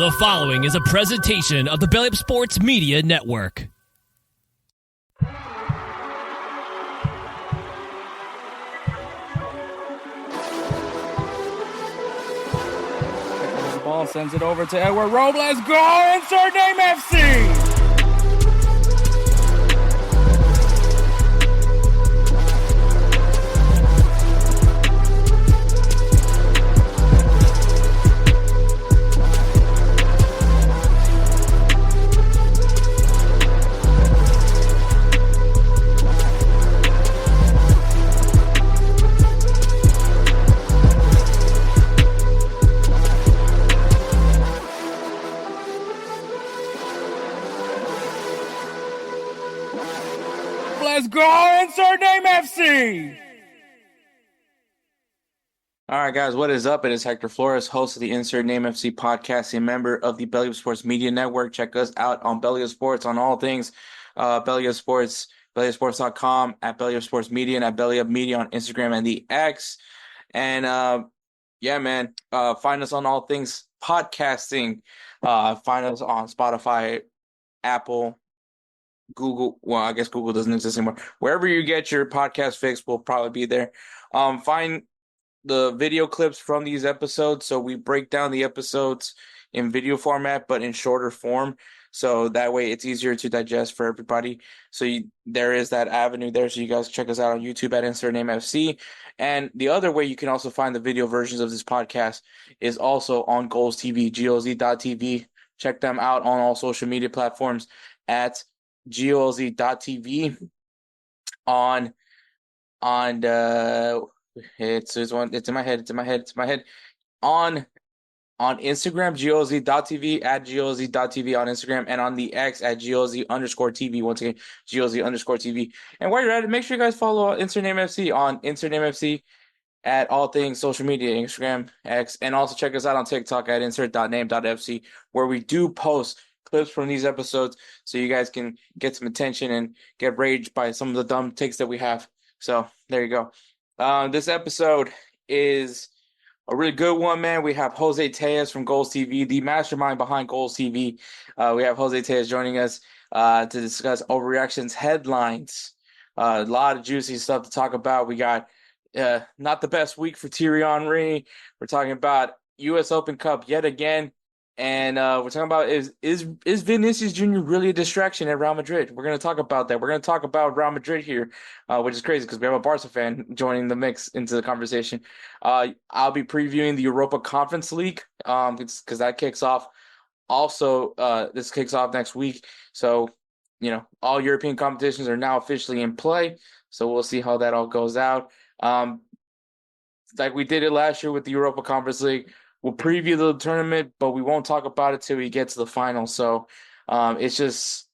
The following is a presentation of the BellyUpSports Media Network. The ball sends it over to Edward Robles. Goal! Insert name FC! Let's go! Insert name FC! All right, guys, what is up? It is Hector Flores, host of the Insert Name FC podcast, a member of the BellyUpSports Media Network. Check us out on BellyUpSports on all things BellyUpSports, BellyUpSports.com, at BellyUpSports Media, and at BellyUp Media on Instagram and the X. And find us on all things podcasting. Find us on Spotify, Apple, Google. Well, I guess Google doesn't exist anymore. Wherever you get your podcast fix, we'll probably be there. Find the video clips from these episodes. So we break down the episodes in video format, but in shorter form. So that way it's easier to digest for everybody. So there is that avenue there. So you guys check us out on YouTube at Insert Name FC. And the other way you can also find the video versions of this podcast is also on Golz TV, GolzTV. Check them out on all social media platforms at GolzTV it's in my head on Instagram, GolzTV, at GolzTV on Instagram, and on the X at GolZ_TV. Once again, GolZ_TV. And while you're at it, make sure you guys follow Insert Name FC on Insert Name FC at all things social media, Instagram, X, and also check us out on TikTok at insert.name.fc, where we do post clips from these episodes so you guys can get some attention and get raged by some of the dumb takes that we have. So there you go. This episode is a really good one, man. We have Jose Tellez from Golz TV, the mastermind behind Golz TV. We have Jose Tellez joining us to discuss overreactions headlines. A lot of juicy stuff to talk about. We got not the best week for Thierry Henry. We're talking about U.S. Open Cup yet again. And we're talking about is Vinicius Junior really a distraction at Real Madrid? We're going to talk about that. We're going to talk about Real Madrid here, which is crazy because we have a Barca fan joining the mix into the conversation. I'll be previewing the Europa Conference League because that kicks off. Also, this kicks off next week. So, all European competitions are now officially in play. So we'll see how that all goes out. Like we did it last year with the Europa Conference League. We'll preview the tournament, but we won't talk about it till we get to the final. So it's just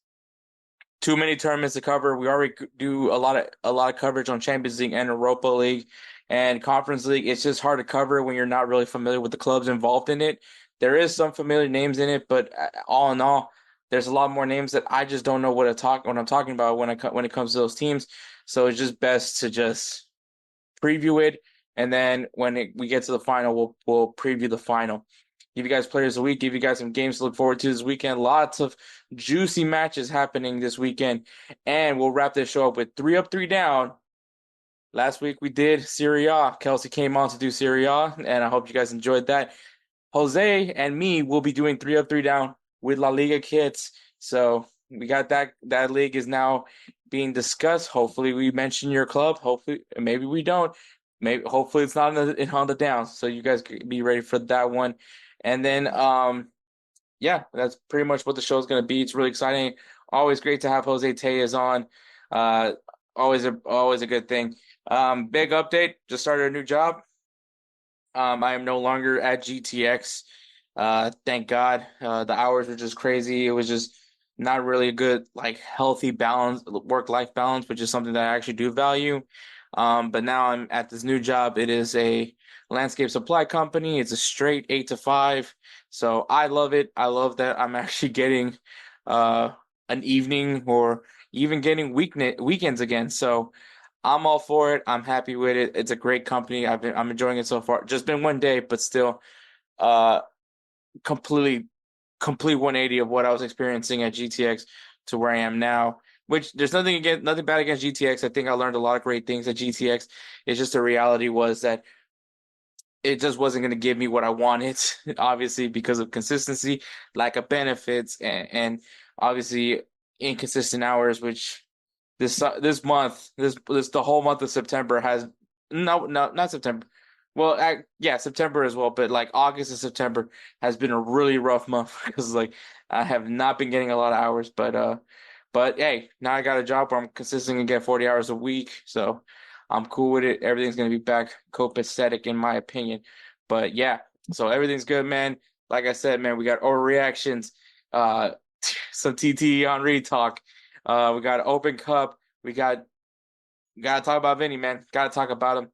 too many tournaments to cover. We already do a lot of coverage on Champions League and Europa League and Conference League. It's just hard to cover when you're not really familiar with the clubs involved in it. There is some familiar names in it, but all in all, there's a lot more names that I just don't know what I'm talking about when it comes to those teams. So it's just best to just preview it. And then when we get to the final, we'll preview the final. Give you guys players of the week. Give you guys some games to look forward to this weekend. Lots of juicy matches happening this weekend. And we'll wrap this show up with 3 up, 3 down. Last week we did Serie A. Kelsey came on to do Serie A, and I hope you guys enjoyed that. Jose and me will be doing 3 up, 3 down with La Liga Kits. So we got that. That league is now being discussed. Hopefully we mention your club. Hopefully, maybe we don't. Hopefully it's not on the downs, so you guys can be ready for that one. And then, that's pretty much what the show is going to be. It's really exciting. Always great to have Jose Tellez on. Always a good thing. Big update. Just started a new job. I am no longer at GTX. Thank God. The hours were just crazy. It was just not really a good, healthy balance, work-life balance, which is something that I actually do value. But now I'm at this new job. It is a landscape supply company. It's a straight 8 to 5. So I love it. I love that I'm actually getting an evening or even getting weekends again. So I'm all for it. I'm happy with it. It's a great company. I'm enjoying it so far. Just been one day, but still completely complete 180 of what I was experiencing at GTX to where I am now. Which there's nothing bad against GTX. I think I learned a lot of great things at GTX. It's just the reality was that it just wasn't going to give me what I wanted, obviously because of consistency, lack of benefits, and obviously inconsistent hours. Which this month, this the whole month of September has not September. Well, yeah, September as well, but like August and September has been a really rough month because like I have not been getting a lot of hours, but hey, now I got a job where I'm consistently get 40 hours a week, so I'm cool with it. Everything's gonna be back copacetic in my opinion. But yeah, so everything's good, man. Like I said, man, we got overreactions, uh, some TT Henry talk. We got Open Cup. Gotta talk about Vinny, man. Gotta talk about him.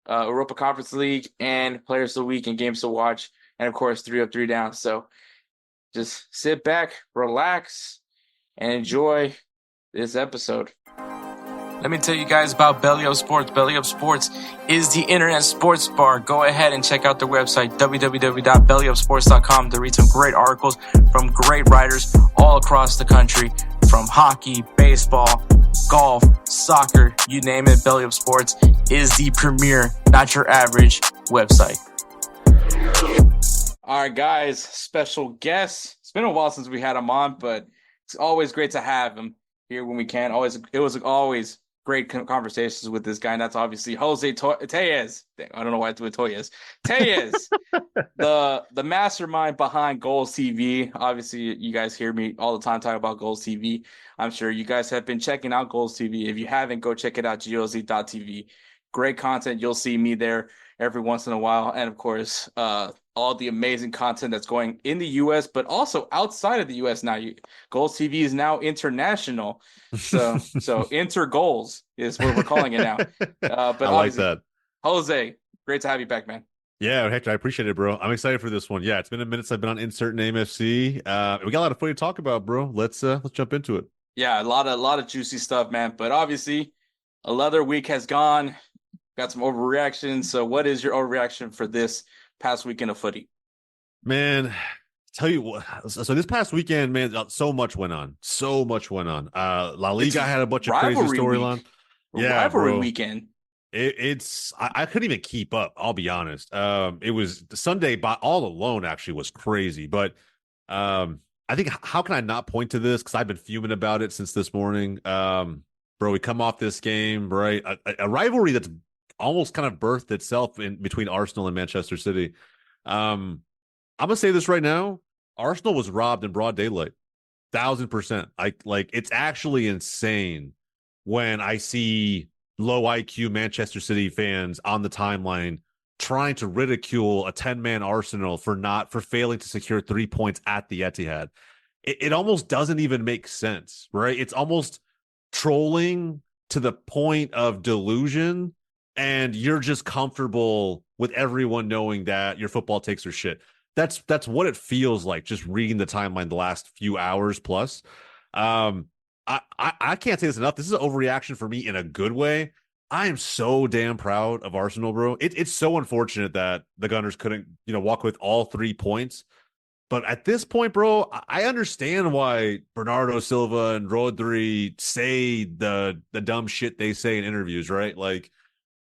Europa Conference League and Players of the Week and games to watch, and of course 3 up, 3 down. So just sit back, relax, and enjoy this episode. Let me tell you guys about BellyUpSports. BellyUpSports is the internet sports bar. Go ahead and check out their website, www.bellyupsports.com, to read some great articles from great writers all across the country, from hockey, baseball, golf, soccer, you name it. BellyUpSports is the premier, not your average website. All right, guys, special guest. It's been a while since we had him on, but it's always great to have him here when we can. It was always great conversations with this guy, and that's obviously Jose Tellez. I don't know why I threw Tellez. Tellez, the mastermind behind Golz TV. Obviously, you guys hear me all the time talk about Golz TV. I'm sure you guys have been checking out Golz TV. If you haven't, go check it out, GolzTV. Great content. You'll see me there every once in a while. And of course, all the amazing content that's going in the U.S., but also outside of the U.S. now. Golz TV is now international. So Inter Goals is what we're calling it now. But I like that. Jose, great to have you back, man. Yeah, Hector, I appreciate it, bro. I'm excited for this one. Yeah, it's been a minute since I've been on Insert Name FC. We got a lot of fun to talk about, bro. Let's jump into it. Yeah, a lot of juicy stuff, man. But obviously, another week has gone. Got some overreactions. So what is your overreaction for this past weekend of footy? Man, tell you what. So this past weekend, man, so much went on. La Liga had a bunch of crazy storyline. Yeah, rivalry weekend. I couldn't even keep up. I'll be honest. It was Sunday all alone actually was crazy. But I think how can I not point to this? Because I've been fuming about it since this morning. Bro, we come off this game, right? A rivalry that's almost kind of birthed itself in between Arsenal and Manchester City. I'm gonna say this right now: Arsenal was robbed in broad daylight, 1,000%. Like it's actually insane when I see low IQ Manchester City fans on the timeline trying to ridicule a 10-man Arsenal for failing to secure 3 points at the Etihad. It almost doesn't even make sense, right? It's almost trolling to the point of delusion, and you're just comfortable with everyone knowing that your football takes are shit. That's what it feels like just reading the timeline the last few hours plus. I can't say this enough. This is an overreaction for me in a good way. I am so damn proud of Arsenal, bro. It's so unfortunate that the Gunners couldn't, walk with all 3 points. But at this point, bro, I understand why Bernardo Silva and Rodri say the dumb shit they say in interviews, right? Like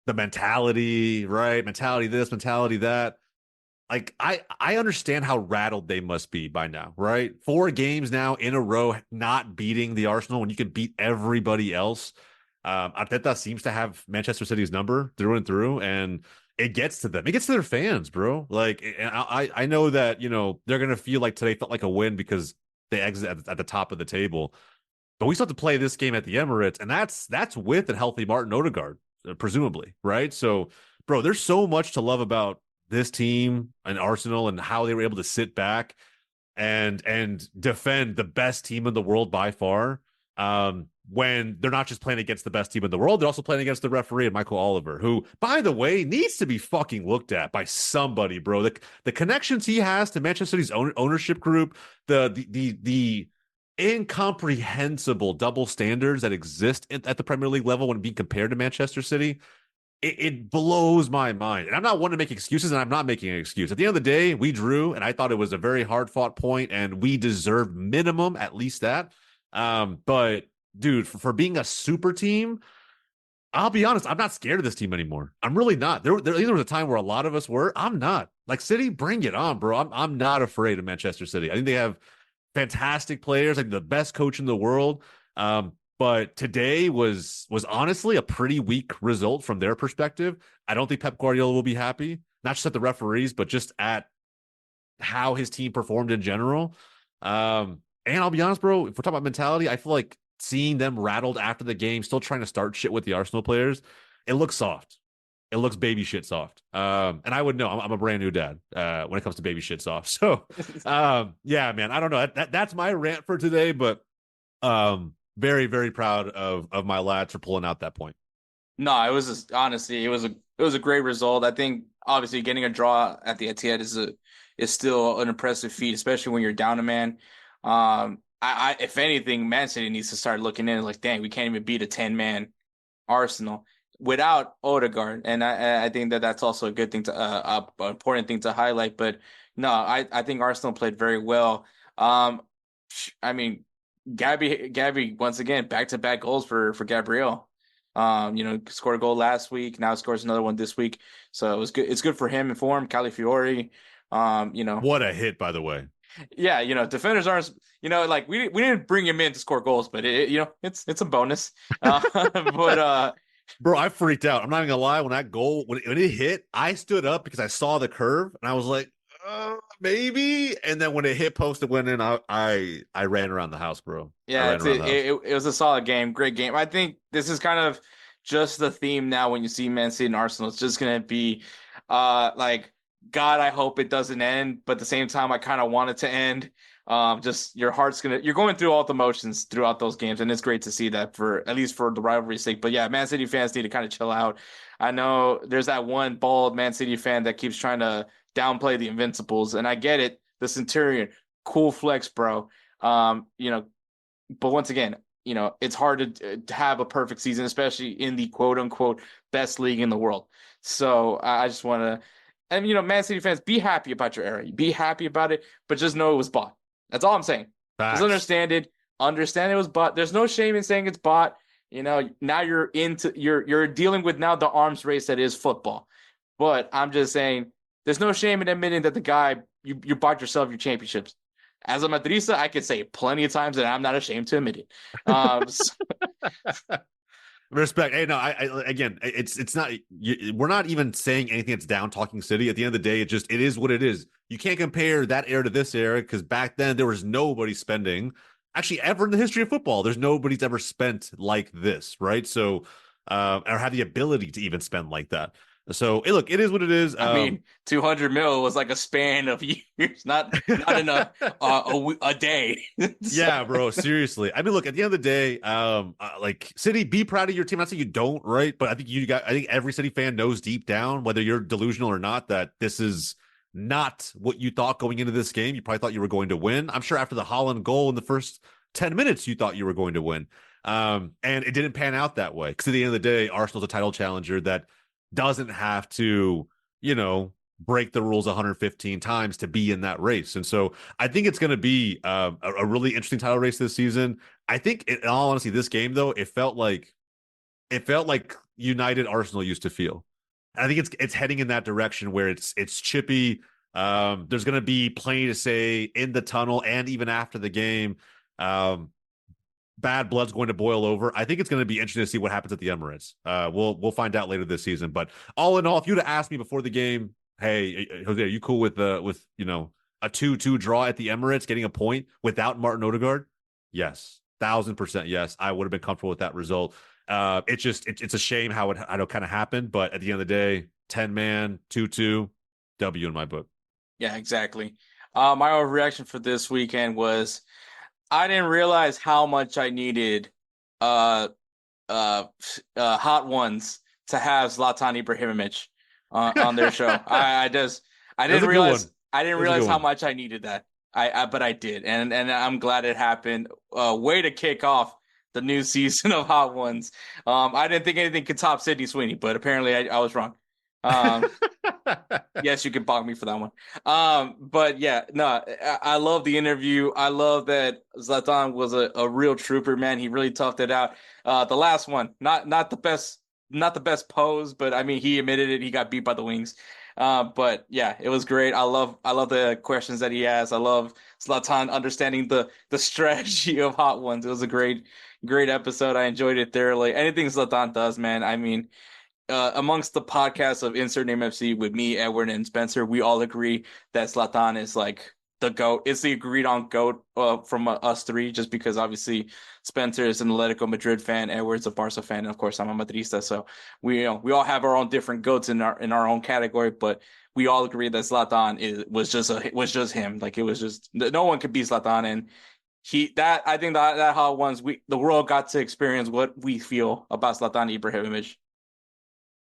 the mentality, right? Mentality this, mentality that. Like I understand how rattled they must be by now, right? 4 games now in a row not beating the Arsenal when you can beat everybody else. Arteta seems to have Manchester City's number through and through, and it gets to them. It gets to their fans, bro. Like, and I know that, they're going to feel like today felt like a win because they exit at the top of the table. But we still have to play this game at the Emirates, and that's with a healthy Martin Odegaard, presumably, right? So, bro, there's so much to love about this team and Arsenal and how they were able to sit back and defend the best team in the world by far. When they're not just playing against the best team in the world, they're also playing against the referee and Michael Oliver, who, by the way, needs to be fucking looked at by somebody, bro. The connections he has to Manchester City's ownership group, the incomprehensible double standards that exist at the Premier League level when being compared to Manchester City. it blows my mind. And I'm not one to make excuses, and I'm not making an excuse. At the end of the day, we drew, and I thought it was a very hard fought point, and we deserved minimum at least that. But dude, for being a super team, I'll be honest, I'm not scared of this team anymore. I'm really not. There was a time where a lot of us were. I'm not. Like, City, bring it on, bro. I'm not afraid of Manchester City. I think they have fantastic players, like the best coach in the world. But today was honestly a pretty weak result from their perspective. I don't think Pep Guardiola will be happy, not just at the referees, but just at how his team performed in general. And I'll be honest, bro, if we're talking about mentality, I feel like seeing them rattled after the game, still trying to start shit with the Arsenal players, it looks soft. It looks baby shit soft. And I would know. I'm a brand new dad when it comes to baby shit soft. So, yeah, man, I don't know. That's my rant for today, but very, very proud of my lads for pulling out that point. No, it was just, honestly, it was a great result. I think obviously getting a draw at the Etihad is still an impressive feat, especially when you're down a man. I if anything, Man City needs to start looking in like, dang, we can't even beat a 10-man Arsenal without Odegaard, and I think that's also a good thing to an important thing to highlight. But no, I think Arsenal played very well. I mean, Gabby once again back-to-back goals for Gabriel. Scored a goal last week. Now scores another one this week. So it was good. It's good for him and for him. Calafiori. What a hit, by the way. Yeah, defenders aren't. Like we didn't bring him in to score goals, but it's a bonus. But bro, I freaked out. I'm not even gonna lie. When that goal when it hit, I stood up because I saw the curve and I was like, maybe. And then when it hit post and went in, I ran around the house, bro. Yeah, it was a solid game, great game. I think this is kind of just the theme now when you see Man City and Arsenal. It's just gonna be like, God, I hope it doesn't end, but at the same time, I kind of want it to end. Just you're going through all the motions throughout those games, and it's great to see that at least for the rivalry's sake. But yeah, Man City fans need to kind of chill out. I know there's that one bald Man City fan that keeps trying to downplay the Invincibles, and I get it. The Centurion, cool flex, bro. But once again, it's hard to have a perfect season, especially in the quote unquote best league in the world. So I just want to. And, Man City fans, be happy about your era. Be happy about it, but just know it was bought. That's all I'm saying. Facts. Just understand it. Understand it was bought. There's no shame in saying it's bought. Now you're dealing with now the arms race that is football. But I'm just saying there's no shame in admitting that the guy, you bought yourself your championships. As a Madrista, I could say it plenty of times, and I'm not ashamed to admit it. Respect. Hey, no, I again, it's not. We're not even saying anything that's down talking City. At the end of the day, it is what it is. You can't compare that era to this era because back then there was nobody spending. Actually, ever in the history of football, there's nobody's ever spent like this, right? So, or have the ability to even spend like that. So, hey, look, it is what it is. I mean, 200 mil was like a span of years, not in a day. Yeah, bro. Seriously. I mean, look, at the end of the day, like City, be proud of your team. Not saying you don't, right? But I think every City fan knows deep down, whether you're delusional or not, that this is not what you thought going into this game. You probably thought you were going to win. I'm sure after the Haaland goal in the first 10 minutes, you thought you were going to win. And it didn't pan out that way. Because at the end of the day, Arsenal's a title challenger that doesn't have to, break the rules 115 times to be in that race. And so I think it's going to be a really interesting title race this season. I think, in all honesty, this game, though, it felt like United Arsenal used to feel. And I think it's heading in that direction where it's chippy. There's going to be plenty to say in the tunnel and even after the game. Bad blood's going to boil over. I think it's going to be interesting to see what happens at the Emirates. We'll find out later this season. But all in all, if you'd have asked me before the game, hey, Jose, are you cool with a 2-2 draw at the Emirates, getting a point without Martin Odegaard? Yes, 1,000% yes. I would have been comfortable with that result. It's a shame how it kind of happened. But at the end of the day, 10-man, 2-2, W in my book. Yeah, exactly. My overreaction for this weekend was I didn't realize how much I needed hot ones to have Zlatan Ibrahimovic on their show. I didn't realize how much I needed that. But I did, and I'm glad it happened. Way to kick off the new season of Hot Ones. I didn't think anything could top Sydney Sweeney, but apparently I was wrong. Yes, you can bonk me for that one. But yeah, no, I love the interview. I love that Zlatan was a real trooper, man. He really toughed it out. The last one, not the best pose, but I mean, he admitted it. He got beat by the Wings. But yeah, it was great. I love the questions that he has. I love Zlatan understanding the strategy of Hot Ones. It was a great episode. I enjoyed it thoroughly. Anything Zlatan does, man. I mean, amongst the podcasts of Insert Name FC with me, Edward, and Spencer, we all agree that Zlatan is like the GOAT. It's the agreed on GOAT from us three, just because obviously Spencer is an Atletico Madrid fan, Edward's a Barca fan, and of course I'm a Madrista. So we all have our own different GOATs in our own category, but we all agree that Zlatan was just him. Like, it was just, no one could beat Zlatan, and I think that how once the world got to experience what we feel about Zlatan Ibrahimovic.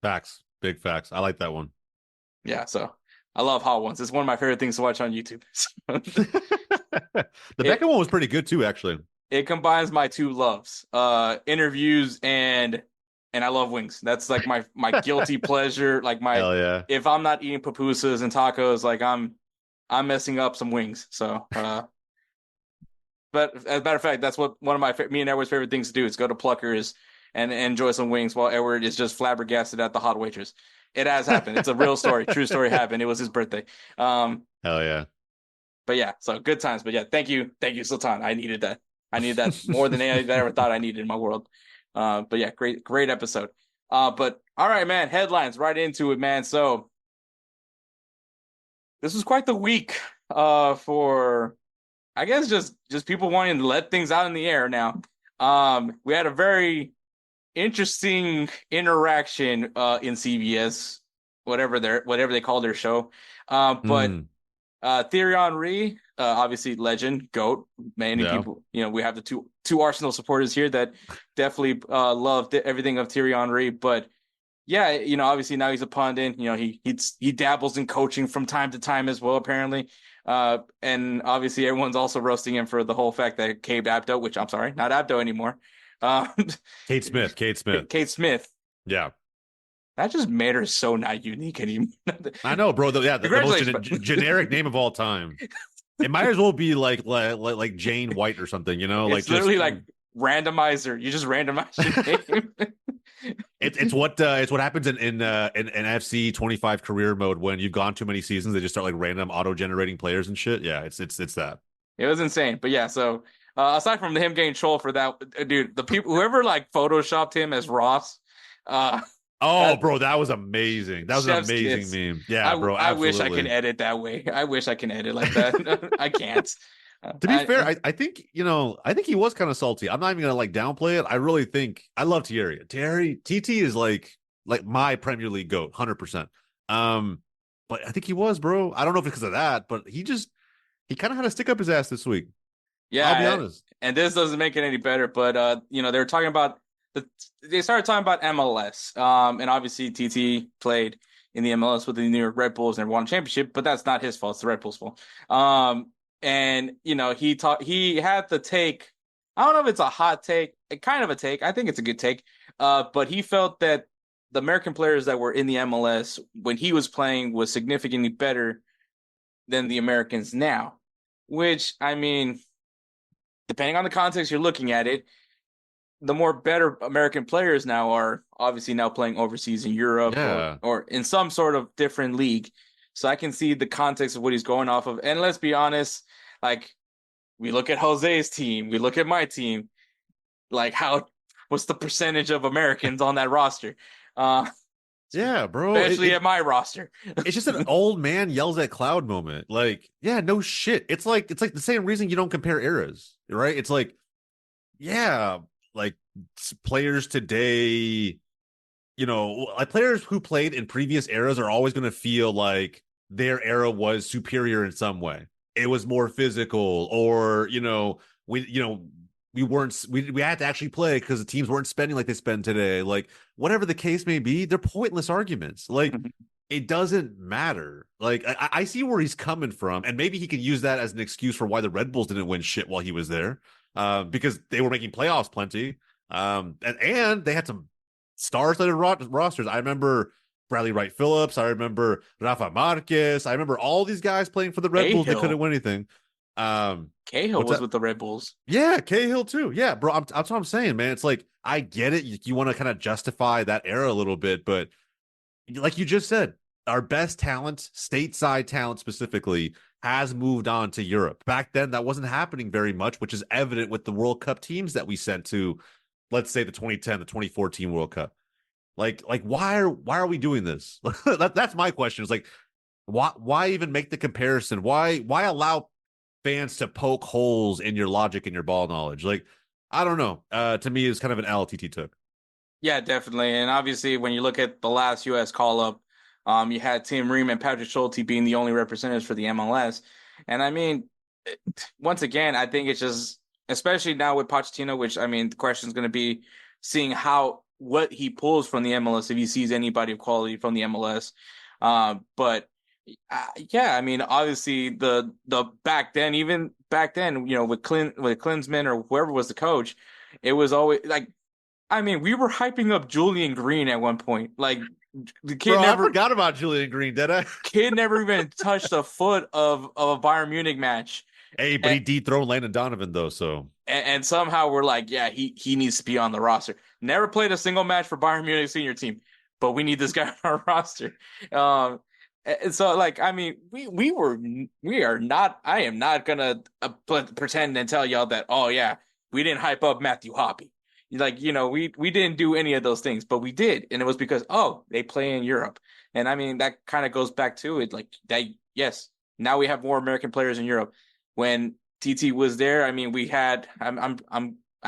Facts. Big facts. I like that one. Yeah, so I love Hot Ones. It's one of my favorite things to watch on YouTube. The Beckham one was pretty good too, actually. It combines my two loves, interviews and I love wings. That's like my guilty pleasure. Like Hell yeah. If I'm not eating pupusas and tacos, like I'm messing up some wings. So, but as a matter of fact, that's what one of me and Edward's favorite things to do is go to Pluckers and enjoy some wings while Edward is just flabbergasted at the hot waitress. It has happened. It's a real story. True story happened. It was his birthday. Hell yeah. But yeah, so good times. But yeah, thank you, Sultan. I needed that. I needed that more than I ever thought I needed in my world. But yeah, great episode. But all right, man, headlines, right into it, man. So this was quite the week for, I guess, just people wanting to let things out in the air now. We had a very interesting interaction in CBS, whatever they call their show. But Thierry Henry, obviously legend, GOAT. Many people, we have the two Arsenal supporters here that definitely loved everything of Thierry Henry. But yeah, obviously now he's a pundit. He dabbles in coaching from time to time as well, apparently. And obviously everyone's also roasting him for the whole fact that Kate Abdo, which I'm sorry, not Abdo anymore. Kate Smith. Yeah. That just made her so not unique anymore. I know, bro. The most generic name of all time. It might as well be like Jane White or something, It's literally like randomizer. You just randomize your name. It's what happens in FC 25 career mode when you've gone too many seasons. They just start like random auto generating players and shit. Yeah, it's that. It was insane. But yeah, so aside from him getting trolled for that, dude, the people whoever like photoshopped him as Ross. Bro, that was amazing. That was an amazing kiss. Meme. Yeah, bro. I wish I could edit that way. I wish I can edit like that. I can't. To be fair, I think he was kind of salty. I'm not even gonna like downplay it. I really think I love Thierry. TT is like my Premier League GOAT, 100%. But I think he was, bro. I don't know if it's because of that, but he kind of had to stick up his ass this week. Yeah, I'll be honest. And this doesn't make it any better. But they were talking about they started talking about MLS. And obviously TT played in the MLS with the New York Red Bulls and won a championship, but that's not his fault. It's the Red Bulls' fault. And he had the take. I don't know if it's a hot take, kind of a take. I think it's a good take. But he felt that the American players that were in the MLS when he was playing was significantly better than the Americans now. Which, I mean, depending on the context you're looking at it, the more better American players now are obviously now playing overseas in Europe or in some sort of different league. So I can see the context of what he's going off of. And let's be honest, like, we look at Jose's team, we look at my team, like, what's the percentage of Americans on that roster? Yeah, bro. Especially at my roster. It's just an old man yells at cloud moment. Like, yeah, no shit. It's like the same reason you don't compare eras, right? It's like, yeah, like players today, like players who played in previous eras are always going to feel like their era was superior in some way. It was more physical, or we had to actually play because the teams weren't spending like they spend today. Like, whatever the case may be, they're pointless arguments. Like, it doesn't matter. Like, I see where he's coming from, and maybe he could use that as an excuse for why the Red Bulls didn't win shit while he was there. because they were making playoffs plenty. And they had some star-studded rosters. I remember Bradley Wright Phillips. I remember Rafa Marquez. I remember all these guys playing for the Red Bulls. They couldn't win anything. Cahill was with the Red Bulls. Yeah, Cahill too. Yeah, bro. That's what I'm saying, man. It's like, I get it. You want to kind of justify that era a little bit, but like you just said, our best talent, stateside talent specifically, has moved on to Europe. Back then, that wasn't happening very much, which is evident with the World Cup teams that we sent to, let's say, the 2010, the 2014 World Cup. Like why are we doing this? That's my question. It's like, why even make the comparison? Why allow fans to poke holes in your logic and your ball knowledge? Like, I don't know. To me, it's kind of an LTT took. Yeah, definitely. And obviously, when you look at the last U.S. call-up, you had Tim Ream and Patrick Schulte being the only representatives for the MLS. And I mean, once again, I think it's just, especially now with Pochettino, which, I mean, the question is going to be seeing what he pulls from the MLS, if he sees anybody of quality from the MLS. But yeah, I mean, obviously the back then, with Klinsmann or whoever was the coach, it was always like, I mean, we were hyping up Julian Green at one point. Like, the kid I forgot about Julian Green, did I? Kid never even touched a foot of a Bayern Munich match. Hey, but he dethroned Landon Donovan though, so and somehow we're like, yeah, he needs to be on the roster. Never played a single match for Bayern Munich senior team, but we need this guy on our roster. And so, like, I mean, we are not. I am not gonna pretend and tell y'all that, oh yeah, we didn't hype up Matthew Hoppe. Like, we didn't do any of those things, but we did. And it was because, they play in Europe. And I mean, that kind of goes back to it. Like, that, yes, now we have more American players in Europe. When TT was there, I mean, we had, I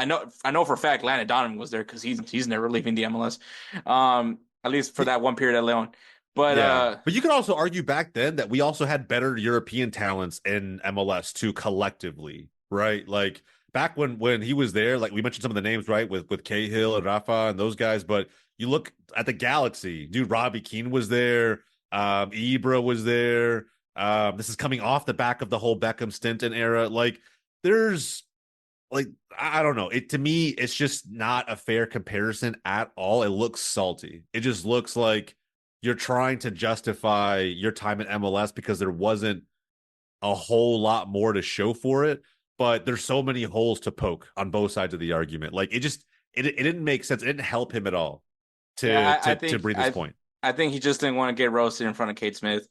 know for a fact Landon Donovan was there because he's never leaving the MLS. At least for that one period at Leon. But yeah. But you could also argue back then that we also had better European talents in MLS too, collectively, right? Like, back when he was there, like we mentioned some of the names, right, with Cahill and Rafa and those guys, but you look at the Galaxy, dude, Robbie Keane was there, Ibra was there. This is coming off the back of the whole Beckham Stinton era. Like, there's, like, I don't know. To me, it's just not a fair comparison at all. It looks salty. It just looks like you're trying to justify your time at MLS because there wasn't a whole lot more to show for it. But there's so many holes to poke on both sides of the argument. Like, it didn't make sense. It didn't help him at all to bring this point. I think he just didn't want to get roasted in front of Kate Smith,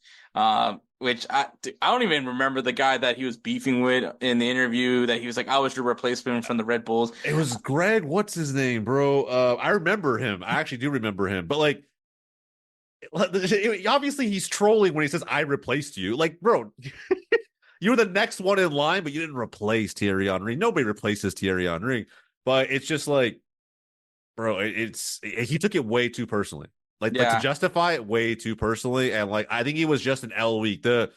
which I don't even remember the guy that he was beefing with in the interview, that he was like, I was your replacement from the Red Bulls. It was Greg. What's his name, bro? I remember him. I actually do remember him. But, like, obviously he's trolling when he says, I replaced you. Like, bro, you were the next one in line, but you didn't replace Thierry Henry. Nobody replaces Thierry Henry. But it's just like, bro, he took it way too personally. Like to justify it way too personally. And, like, I think it was just an L week. The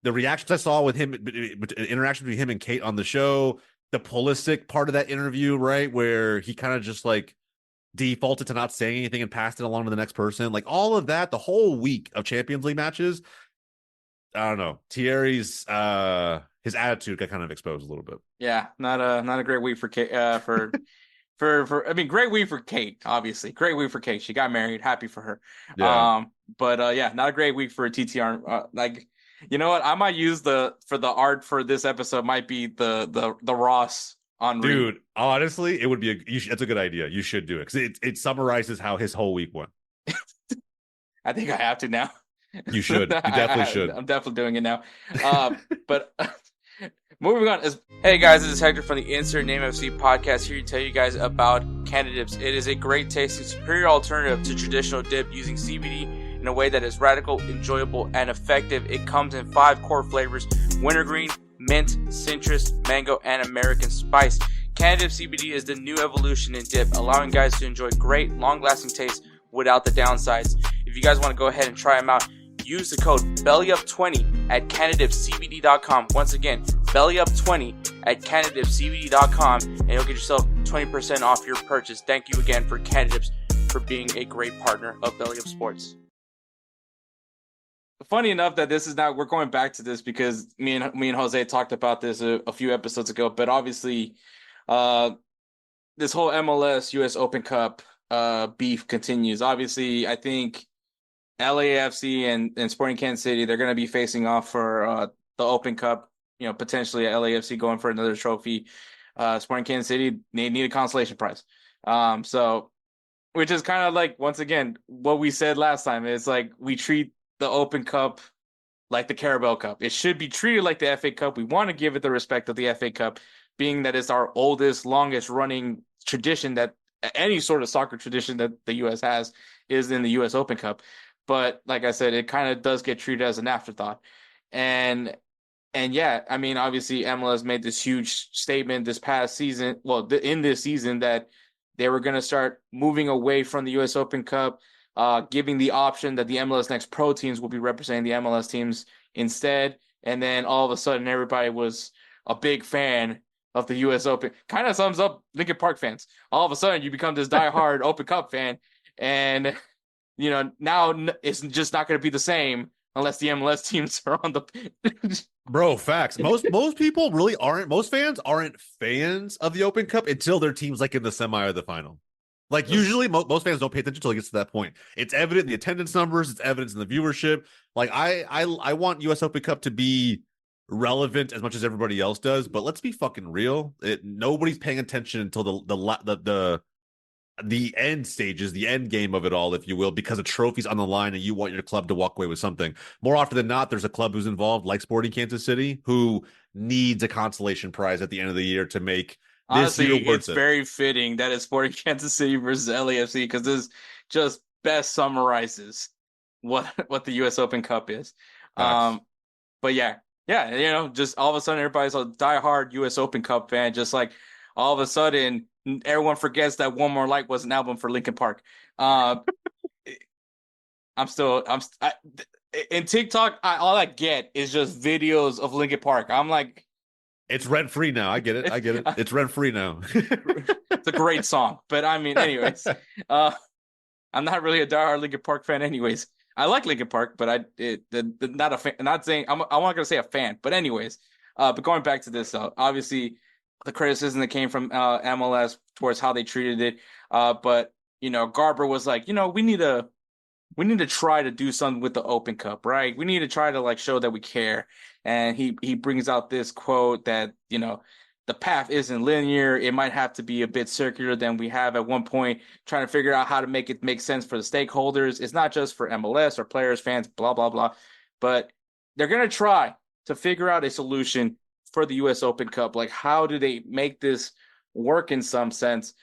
reactions I saw with him, interaction between him and Kate on the show, the Pulisic part of that interview, right, where he kind of just, like, defaulted to not saying anything and passed it along to the next person. Like, all of that, the whole week of Champions League matches, I don't know. Thierry's his attitude got kind of exposed a little bit. Yeah, not a great week for Kate. I mean, great week for Kate. Obviously, great week for Kate. She got married. Happy for her. Yeah. But yeah, not a great week for TTR. Like, you know what? I might use the art for this episode. Might be the Ross on. Dude, honestly, it would be that's a good idea. You should do it because it summarizes how his whole week went. I think I have to now. You should. You definitely should. I'm definitely doing it now. But moving on. Hey guys, this is Hector from the Insert Name FC podcast, here to tell you guys about Canadips. It is a great tasting, superior alternative to traditional dip, using CBD in a way that is radical, enjoyable, and effective. It comes in 5 core flavors: wintergreen, mint, citrus, mango, and American spice. Canadips CBD is the new evolution in dip, allowing guys to enjoy great, long-lasting taste without the downsides. If you guys want to go ahead and try them out, use the code BellyUp20 at CanadipsCBD.com. Once again, BellyUp20 at CanadipsCBD.com, and you'll get yourself 20% off your purchase. Thank you again for Canadips for being a great partner of BellyUpSports. Funny enough that this is now, we're going back to this because me and Jose talked about this a few episodes ago, but obviously this whole MLS US Open Cup beef continues. Obviously, I think LAFC and Sporting Kansas City, they're going to be facing off for the Open Cup. You know, potentially LAFC going for another trophy. Sporting Kansas City, they need a consolation prize. So which is kind of like, once again, what we said last time. It's like we treat the Open Cup like the Carabao Cup. It should be treated like the FA Cup. We want to give it the respect of the FA Cup, being that it's our oldest, longest running tradition, that any sort of soccer tradition that the US has is in the US Open Cup. But like I said, it kind of does get treated as an afterthought. And yeah, I mean, obviously MLS made this huge statement this past season, well, in this season, that they were going to start moving away from the US Open Cup, giving the option that the MLS Next Pro teams will be representing the MLS teams instead. And then all of a sudden, everybody was a big fan of the US Open. Kind of sums up Lincoln Park fans. All of a sudden, you become this diehard Open Cup fan. And, you know, now it's just not going to be the same unless the MLS teams are on the Bro, facts. Most people really aren't. Most fans aren't fans of the Open Cup until their team's like in the semi or the final. Like usually, most fans don't pay attention until it gets to that point. It's evident in the attendance numbers. It's evident in the viewership. Like I want U.S. Open Cup to be relevant as much as everybody else does. But let's be fucking real. Nobody's paying attention until the end stages, the end game of it all, if you will, because a trophy's on the line and you want your club to walk away with something. More often than not, there's a club who's involved, like Sporting Kansas City, who needs a consolation prize at the end of the year to make honestly, this year worth it's it. very fitting that it's Sporting Kansas City versus LAFC, because this just best summarizes what the U.S. Open Cup is. Facts. But yeah, you know, just all of a sudden everybody's a diehard U.S. Open Cup fan. Just like all of a sudden everyone forgets that One More Light was an album for Linkin Park. In TikTok, all I get is just videos of Linkin Park. I'm like, It's rent free now. I get it. It's rent free now. it's a great song. But I mean, anyways, I'm not really a diehard Linkin Park fan, anyways. I like Linkin Park, but not a fan. Not saying I'm not gonna say a fan, but anyways. But going back to this, obviously the criticism that came from MLS towards how they treated it. But you know, Garber was like, you know, we need to try to do something with the Open Cup, right? We need to try to like show that we care. And he brings out this quote that, you know, the path isn't linear. It might have to be a bit circular than we have at one point, trying to figure out how to make it make sense for the stakeholders. It's not just for MLS or players, fans, blah, blah, blah. But they're going to try to figure out a solution for the US Open Cup. Like, how do they make this work in some sense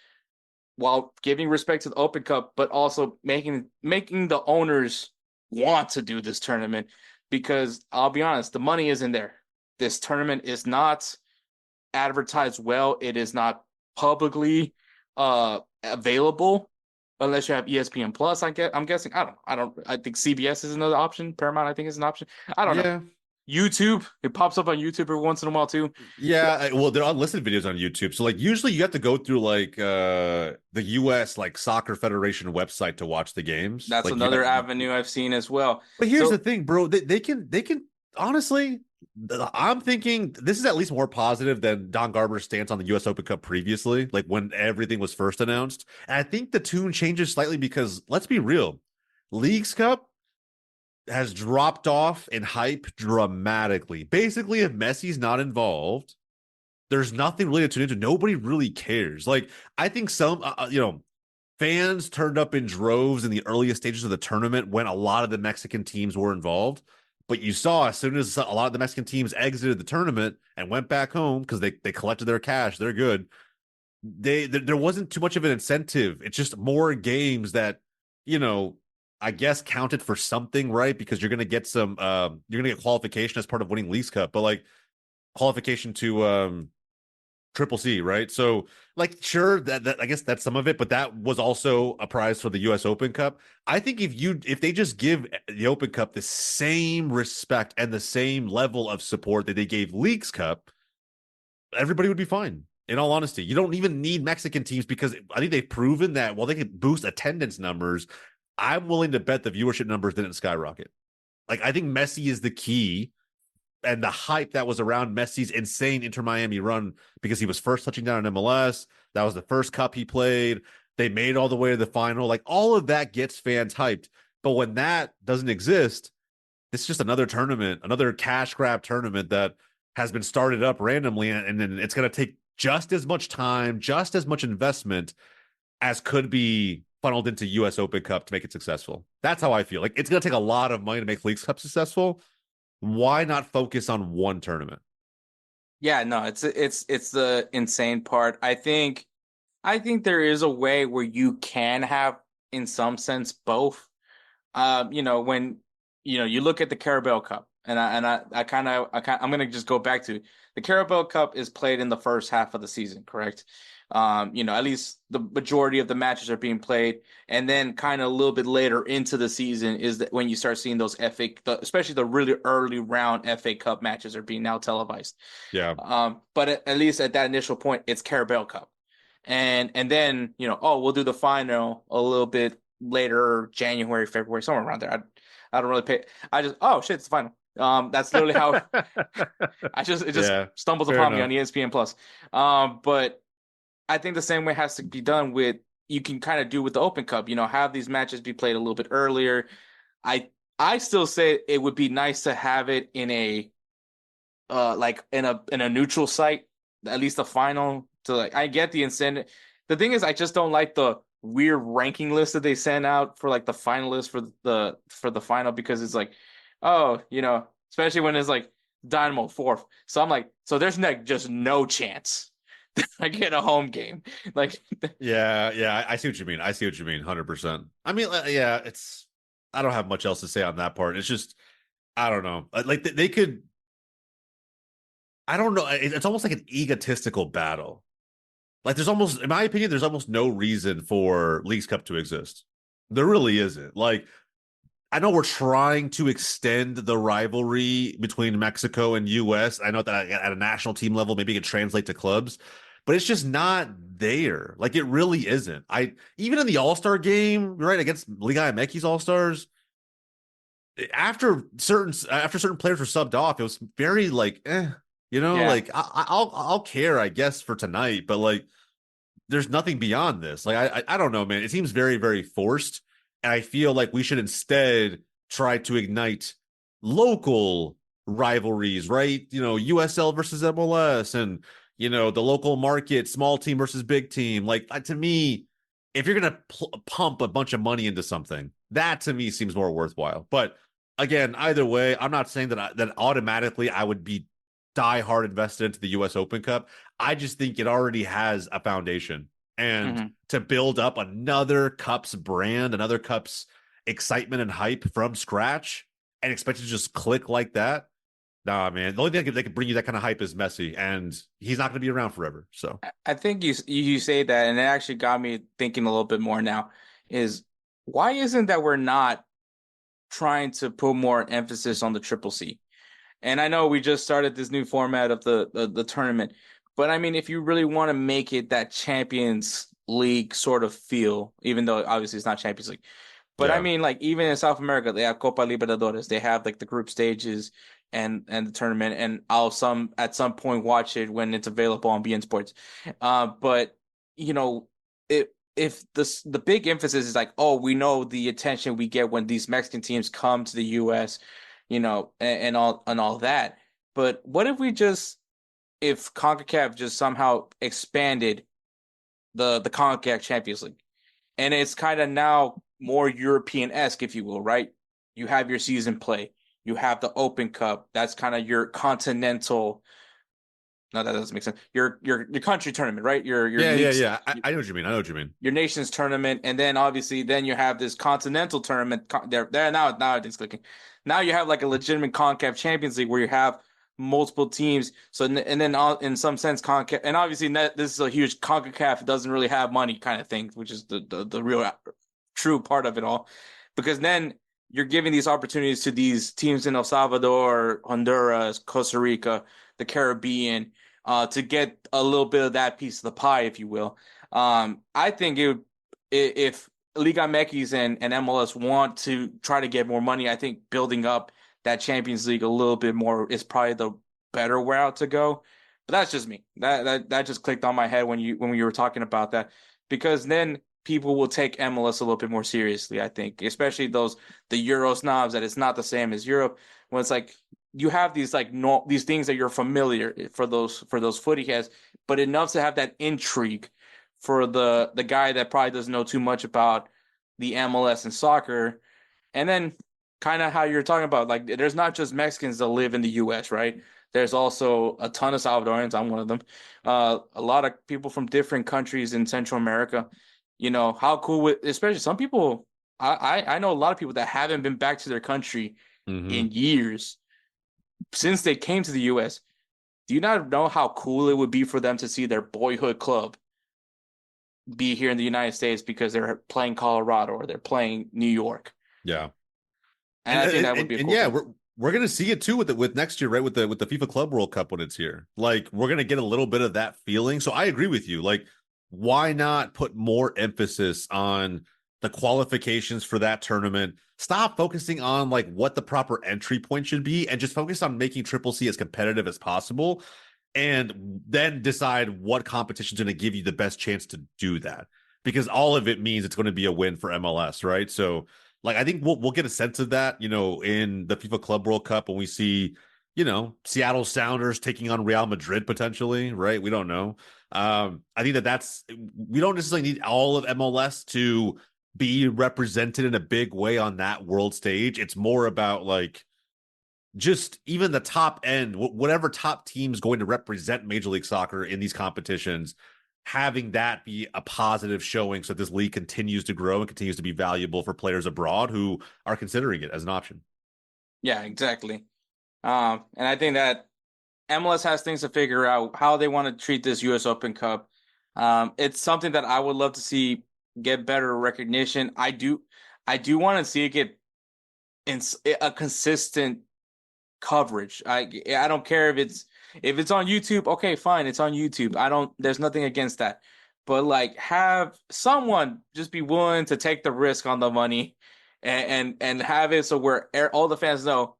while giving respect to the Open Cup, but also making the owners want to do this tournament? Because I'll be honest, the money isn't there. This tournament is not advertised well. It is not publicly available unless you have ESPN Plus. I'm guessing. I think CBS is another option. Paramount, I think, is an option. I don't know. YouTube, it pops up on YouTube every once in a while too. Yeah, well, they're unlisted videos on YouTube. So like usually you have to go through like the US like soccer federation website to watch the games. That's like, another avenue I've seen as well. But here's the thing, bro. They can honestly, I'm thinking this is at least more positive than Don Garber's stance on the US Open Cup previously, like when everything was first announced. And I think the tune changes slightly because let's be real, Leagues Cup has dropped off in hype dramatically. Basically, if Messi's not involved, there's nothing really to tune into. Nobody really cares. Like, I think some, fans turned up in droves in the earliest stages of the tournament when a lot of the Mexican teams were involved. But you saw as soon as a lot of the Mexican teams exited the tournament and went back home because they collected their cash, they're good. There wasn't too much of an incentive. It's just more games that, I guess counted for something, right? Because you're going to get you're going to get qualification as part of winning Leagues Cup, but like qualification to Triple C, right? So like, sure, that I guess that's some of it, but that was also a prize for the US Open Cup. I think if they just give the Open Cup the same respect and the same level of support that they gave Leagues Cup, everybody would be fine. In all honesty, you don't even need Mexican teams because I think they've proven that while they can boost attendance numbers, I'm willing to bet the viewership numbers didn't skyrocket. Like, I think Messi is the key and the hype that was around Messi's insane Inter Miami run because he was first touching down in MLS. That was the first cup he played. They made all the way to the final. Like all of that gets fans hyped. But when that doesn't exist, it's just another tournament, another cash grab tournament that has been started up randomly. And then it's going to take just as much time, just as much investment as could be funneled into US Open Cup to make it successful. That's how I feel. Like it's going to take a lot of money to make Leagues Cup successful. Why not focus on one tournament? Yeah, no, it's the insane part. I think there is a way where you can have, in some sense, both. When you look at the Carabao Cup, and I'm gonna just go back to the Carabao Cup is played in the first half of the season, correct? At least the majority of the matches are being played, and then kind of a little bit later into the season is that when you start seeing those especially the really early round FA Cup matches are being now televised. Yeah. But at least at that initial point, it's Carabao Cup, and then we'll do the final a little bit later, January, February, somewhere around there. I don't really pay. I just shit, it's the final. That's literally how it just stumbles upon me on ESPN Plus. But I think the same way has to be done with, you can kind of do with the Open Cup, have these matches be played a little bit earlier. I still say it would be nice to have it in a like in a neutral site, at least the final, to like, I get the incentive. The thing is, I just don't like the weird ranking list that they send out for like the finalists for the final, because it's like, especially when it's like Dynamo fourth. So I'm like, so there's just no chance I get a home game. Like, yeah, I see what you mean. 100%. I mean, yeah, I don't have much else to say on that part. It's just, I don't know. Like they could, I don't know. It's almost like an egotistical battle. Like there's almost, in my opinion, there's almost no reason for Leagues Cup to exist. There really isn't. Like, I know we're trying to extend the rivalry between Mexico and US. I know that at a national team level, maybe it could translate to clubs, but it's just not there. Like it really isn't. Even in the All-Star game, right, against Liga MX All-Stars, after certain players were subbed off, it was very like, like I'll care, I guess, for tonight, but like there's nothing beyond this. Like I don't know, man. It seems very, very forced. And I feel like we should instead try to ignite local rivalries, right? USL versus MLS, and the local market, small team versus big team. Like to me, if you're gonna pump a bunch of money into something, that to me seems more worthwhile. But again, either way, I'm not saying that automatically I would be diehard invested into the US Open Cup. I just think it already has a foundation. And to build up another Cups brand, another Cups excitement and hype from scratch and expect it to just click like that, nah, man. The only thing that could bring you that kind of hype is Messi, and he's not going to be around forever. So I think you say that, and it actually got me thinking a little bit more now, is why isn't that we're not trying to put more emphasis on the Triple C? And I know we just started this new format of the tournament, but I mean, if you really want to make it that Champions League sort of feel, even though obviously it's not Champions League, but I mean, like even in South America, they have Copa Libertadores, they have like the group stages and the tournament, and I'll at some point watch it when it's available on BN Sports. But if the big emphasis is like, oh, we know the attention we get when these Mexican teams come to the US, and all that. But what if CONCACAF just somehow expanded the CONCACAF Champions League, and it's kind of now more European-esque, if you will, right? You have your season play, you have the Open Cup. That's kind of your continental. No, that doesn't make sense. Your country tournament, right? Your yeah. I know what you mean. Your nation's tournament, and then obviously you have this continental tournament. There now it's clicking. Now you have like a legitimate CONCACAF Champions League where you have multiple teams. So and then in some sense CONCACAF, and obviously this is a huge CONCACAF doesn't really have money kind of thing, which is the real true part of it all, because then you're giving these opportunities to these teams in El Salvador, Honduras, Costa Rica, the Caribbean, to get a little bit of that piece of the pie, if you will. I think if Liga MX and MLS want to try to get more money, I think building up that Champions League a little bit more is probably the better route to go. But that's just me. That just clicked on my head when you were talking about that, because then people will take MLS a little bit more seriously, I think, especially the Euro snobs, that it's not the same as Europe. When it's like you have these like no these things that you're familiar for those footy heads, but enough to have that intrigue for the guy that probably doesn't know too much about the MLS and soccer. And then kind of how you're talking about, like, there's not just Mexicans that live in the US, right? There's also a ton of Salvadorians. I'm one of them. A lot of people from different countries in Central America. You know, how cool especially some people, I know a lot of people that haven't been back to their country in years since they came to the US. Do you not know how cool it would be for them to see their boyhood club be here in the United States because they're playing Colorado or they're playing New York? Yeah. And I think that would be a cool thing. We're gonna see it too with next year, right? With the FIFA Club World Cup when it's here. Like, we're gonna get a little bit of that feeling. So I agree with you. Like, why not put more emphasis on the qualifications for that tournament? Stop focusing on like what the proper entry point should be and just focus on making Triple C as competitive as possible, and then decide what competition is going to give you the best chance to do that, because all of it means it's going to be a win for MLS, right? So like, I think we'll get a sense of that, in the FIFA Club World Cup when we see, Seattle Sounders taking on Real Madrid potentially, right? We don't know. I think we don't necessarily need all of MLS to be represented in a big way on that world stage. It's more about like just even the top end, whatever top team's going to represent Major League Soccer in these competitions, having that be a positive showing so this league continues to grow and continues to be valuable for players abroad who are considering it as an option. Yeah, exactly. And I think that MLS has things to figure out how they want to treat this US Open Cup. It's something that I would love to see get better recognition. I do want to see it get in a consistent coverage. I don't care if it's on YouTube. Okay, fine, it's on YouTube. There's nothing against that. But like, have someone just be willing to take the risk on the money and have it so where all the fans know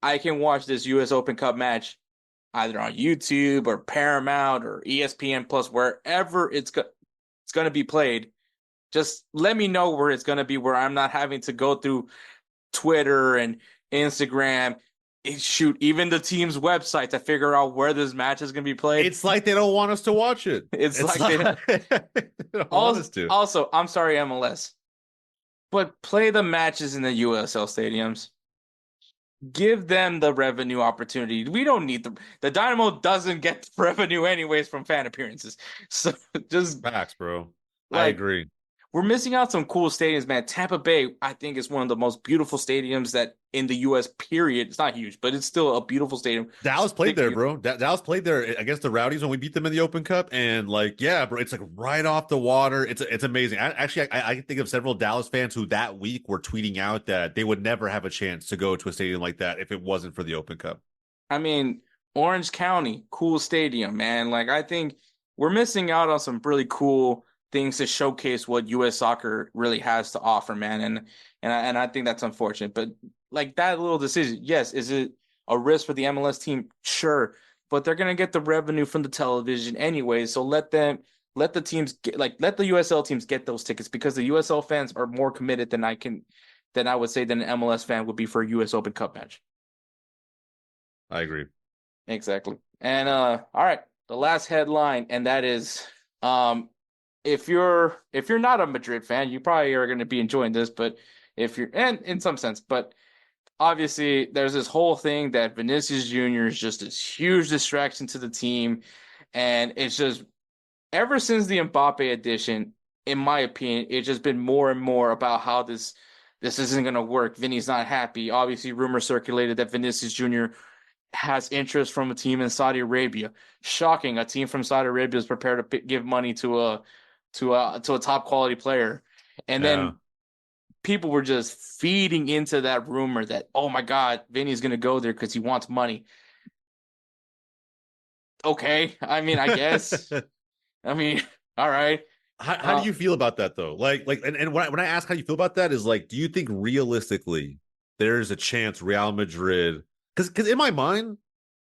I can watch this US Open Cup match either on YouTube or Paramount or ESPN Plus, wherever it's going to be played. Just let me know where it's going to be, where I'm not having to go through Twitter and Instagram, shoot, even the team's website to figure out where this match is going to be played. It's like they don't want us to watch it. It's like they don't want us to. Also, I'm sorry, MLS, but play the matches in the USL stadiums. Give them the revenue opportunity. We don't need the Dynamo doesn't get revenue anyways from fan appearances. So just facts, bro. I agree. We're missing out some cool stadiums, man. Tampa Bay, I think, is one of the most beautiful stadiums that in the U.S., period. It's not huge, but it's still a beautiful stadium. Dallas played there, bro. Dallas played there against the Rowdies when we beat them in the Open Cup. And like, yeah, bro, it's like right off the water. It's amazing. I think of several Dallas fans who that week were tweeting out that they would never have a chance to go to a stadium like that if it wasn't for the Open Cup. I mean, Orange County, cool stadium, man. Like, I think we're missing out on some really cool things to showcase what U.S. soccer really has to offer, man. And I think that's unfortunate. But like, that little decision, yes, is it a risk for the MLS team? Sure, but they're gonna get the revenue from the television anyway. So let the teams get, let the USL teams get those tickets, because the USL fans are more committed than I would say than an MLS fan would be for a U.S. Open Cup match. I agree. Exactly. And all right, the last headline, and that is if you're not a Madrid fan, you probably are going to be enjoying this, but if you're, and in some sense, but obviously there's this whole thing that Vinicius Junior is just this huge distraction to the team, and it's just ever since the Mbappe edition, in my opinion, it's just been more and more about how this isn't going to work. Vinny's not happy. Obviously, rumors circulated that Vinicius Junior has interest from a team in Saudi Arabia. Shocking, a team from Saudi Arabia is prepared to give money to a top quality player. And then people were just feeding into that rumor that, oh my God, Vinny's going to go there because he wants money. Okay. I mean, I guess. I mean, all right. How do you feel about that though? Like, and when I ask how you feel about that is like, do you think realistically there's a chance Real Madrid, because in my mind,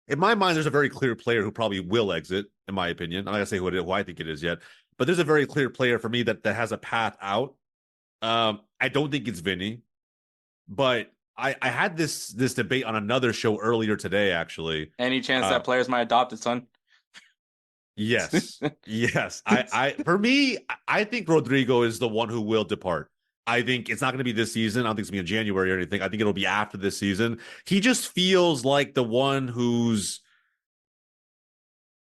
there's a very clear player who probably will exit, in my opinion. I'm not gonna say who I think it is yet, but there's a very clear player for me that has a path out. I don't think it's Vinny, but I had this debate on another show earlier today, actually. Any chance that player's my adopted son? Yes. Yes. For me, I think Rodrigo is the one who will depart. I think it's not going to be this season. I don't think it's going to be in January or anything. I think it'll be after this season. He just feels like the one who's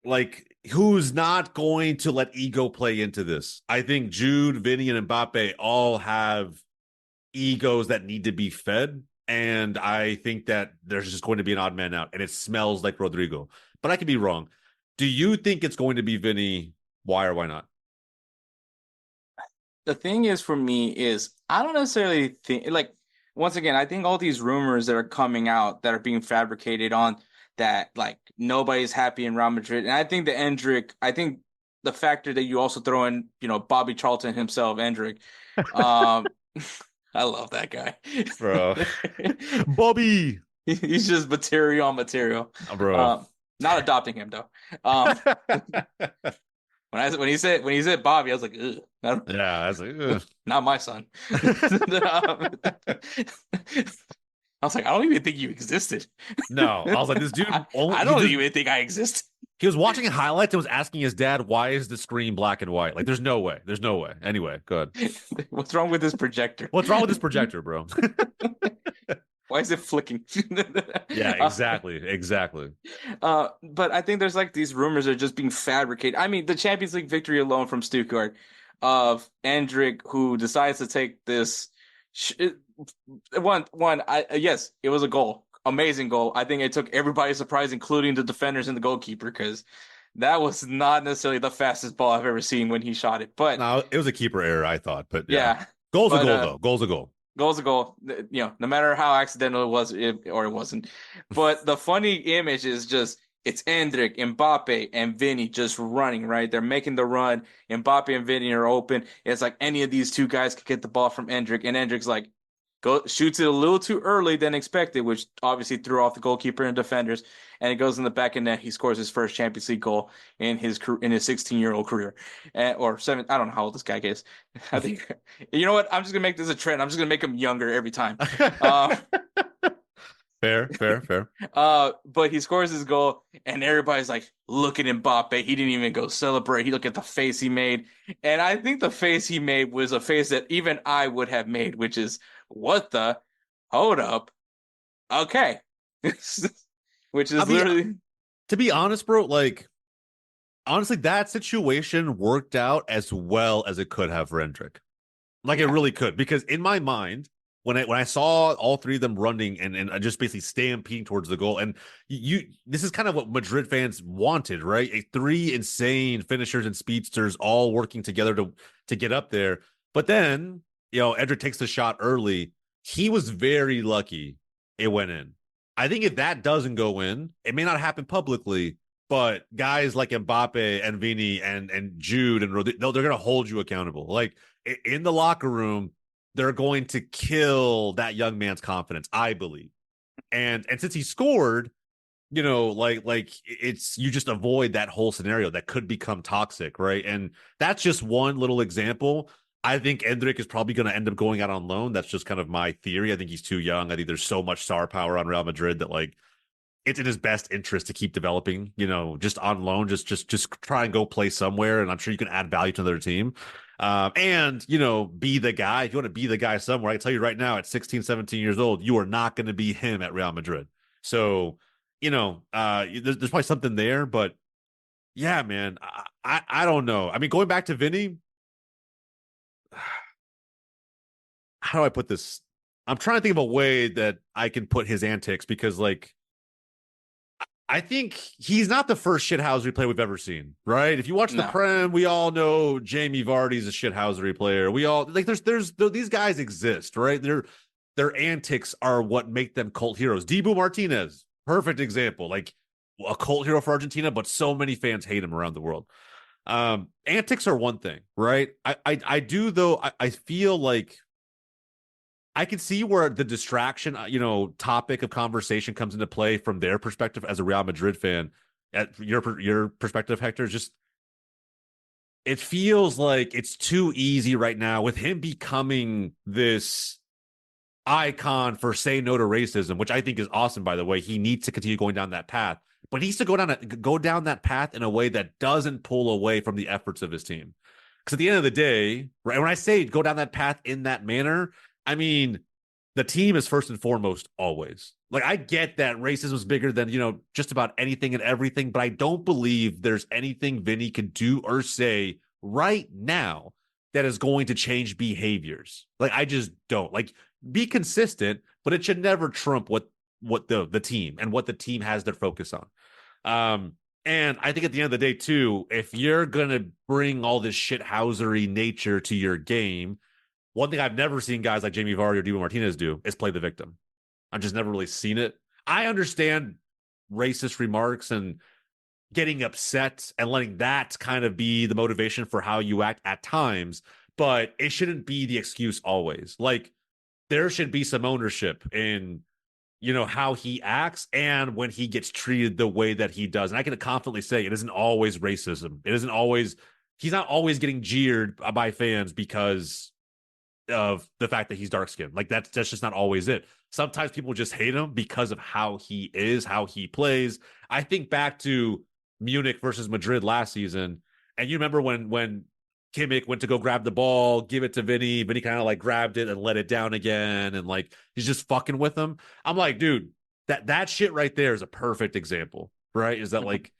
not going to let ego play into this. I think Jude, Vinny, and Mbappe all have egos that need to be fed. And I think that there's just going to be an odd man out. And it smells like Rodrigo. But I could be wrong. Do you think it's going to be Vinny? Why or why not? The thing is, for me, is I don't necessarily think, like, once again, I think all these rumors that are coming out that are being fabricated on that, like, nobody's happy in Real Madrid. And I think I think the factor that you also throw in, Bobby Charlton himself, Endrick. I love that guy. Bro. Bobby. He's just material on material. Bro. Not adopting him though. When he said Bobby, I was like, ugh. Yeah, I was like, ugh. Not my son. I was like, I don't even think you existed. No, I was like, this dude. I don't even think I exist. He was watching highlights and was asking his dad, "Why is the screen black and white?" Like, there's no way. There's no way. Anyway, good. What's wrong with this projector? What's wrong with this projector, bro? Why is it flicking? Yeah, exactly. But I think there's like these rumors that are just being fabricated. I mean, the Champions League victory alone from Stuttgart of Endrick, who decides to take this yes, it was a goal. Amazing goal. I think it took everybody by surprise, including the defenders and the goalkeeper, because that was not necessarily the fastest ball I've ever seen when he shot it. But no, it was a keeper error, I thought. But yeah. Goal's a goal, though. Goal's a goal. Goal's a goal. No matter how accidental it was or it wasn't. But the funny image is just it's Endrick, Mbappe, and Vinny just running, right? They're making the run. Mbappe and Vinny are open. It's like any of these two guys could get the ball from Endrick, and Endrick's like, shoots it a little too early than expected, which obviously threw off the goalkeeper and defenders, and it goes in the back of net. He scores his first Champions League goal in his 16-year-old career, or 7. I don't know how old this guy is. I think you know what? I'm just gonna make this a trend. I'm just gonna make him younger every time. Fair. But he scores his goal, and everybody's like, "Look at Mbappe. He didn't even go celebrate. He look at the face he made." And I think the face he made was a face that even I would have made, which is, what the? Hold up. Okay. Which is literally. To be honest, bro, like, honestly, that situation worked out as well as it could have for Endrick. Like, it really could. Because in my mind, when I saw all three of them running and just basically stampeding towards the goal, and this is kind of what Madrid fans wanted, right? 3 insane finishers and speedsters all working together to get up there. But then, Endrick takes the shot early. He was very lucky it went in. I think if that doesn't go in, it may not happen publicly, but guys like Mbappe and Vini and Jude and Rodrigo, they're going to hold you accountable. Like, in the locker room, they're going to kill that young man's confidence, I believe. And since he scored, it's, you just avoid that whole scenario that could become toxic, right? And that's just one little example. I think Endrick is probably going to end up going out on loan. That's just kind of my theory. I think he's too young. I think there's so much star power on Real Madrid that, like, it's in his best interest to keep developing, just on loan, just try and go play somewhere. And I'm sure you can add value to another team. And be the guy. If you want to be the guy somewhere, I can tell you right now, at 16, 17 years old, you are not going to be him at Real Madrid. So, there's probably something there, but yeah, man, I don't know. I mean, going back to Vinny, how do I put this? I'm trying to think of a way that I can put his antics, because, like, I think he's not the first shithousery player we've ever seen, right? If you watch the Prem, we all know Jamie Vardy's a shithousery player. We all, like, there's these guys exist, right? Their antics are what make them cult heroes. Dibu Martinez, perfect example, like a cult hero for Argentina, but so many fans hate him around the world. Antics are one thing, right? I do, though. I feel like I can see where the distraction, topic of conversation comes into play from their perspective as a Real Madrid fan. At your perspective, Hector, just it feels like it's too easy right now with him becoming this icon for say no to racism, which I think is awesome, by the way. He needs to continue going down that path, but he needs to go down that path in a way that doesn't pull away from the efforts of his team. Because at the end of the day, right, when I say go down that path in that manner, I mean the team is first and foremost always. Like, I get that racism is bigger than, just about anything and everything, but I don't believe there's anything Vinny can do or say right now that is going to change behaviors. Like, I just don't. Like, be consistent, but it should never trump what the team and what the team has their focus on. And I think at the end of the day, too, if you're going to bring all this shithousery nature to your game, one thing I've never seen guys like Jamie Vardy or Dibu Martinez do is play the victim. I've just never really seen it. I understand racist remarks and getting upset and letting that kind of be the motivation for how you act at times, but it shouldn't be the excuse always. Like, there should be some ownership in, how he acts and when he gets treated the way that he does. And I can confidently say it isn't always racism. He's not always getting jeered by fans because of the fact that he's dark skinned. Like, that's just not always it. Sometimes people just hate him because of how he is, how he plays. I think back to Munich versus Madrid last season, and you remember when Kimmich went to go grab the ball, give it to Vinny. Vinny kind of like grabbed it and let it down again, and like he's just fucking with him. I'm like, dude, that shit right there is a perfect example, right? Is that like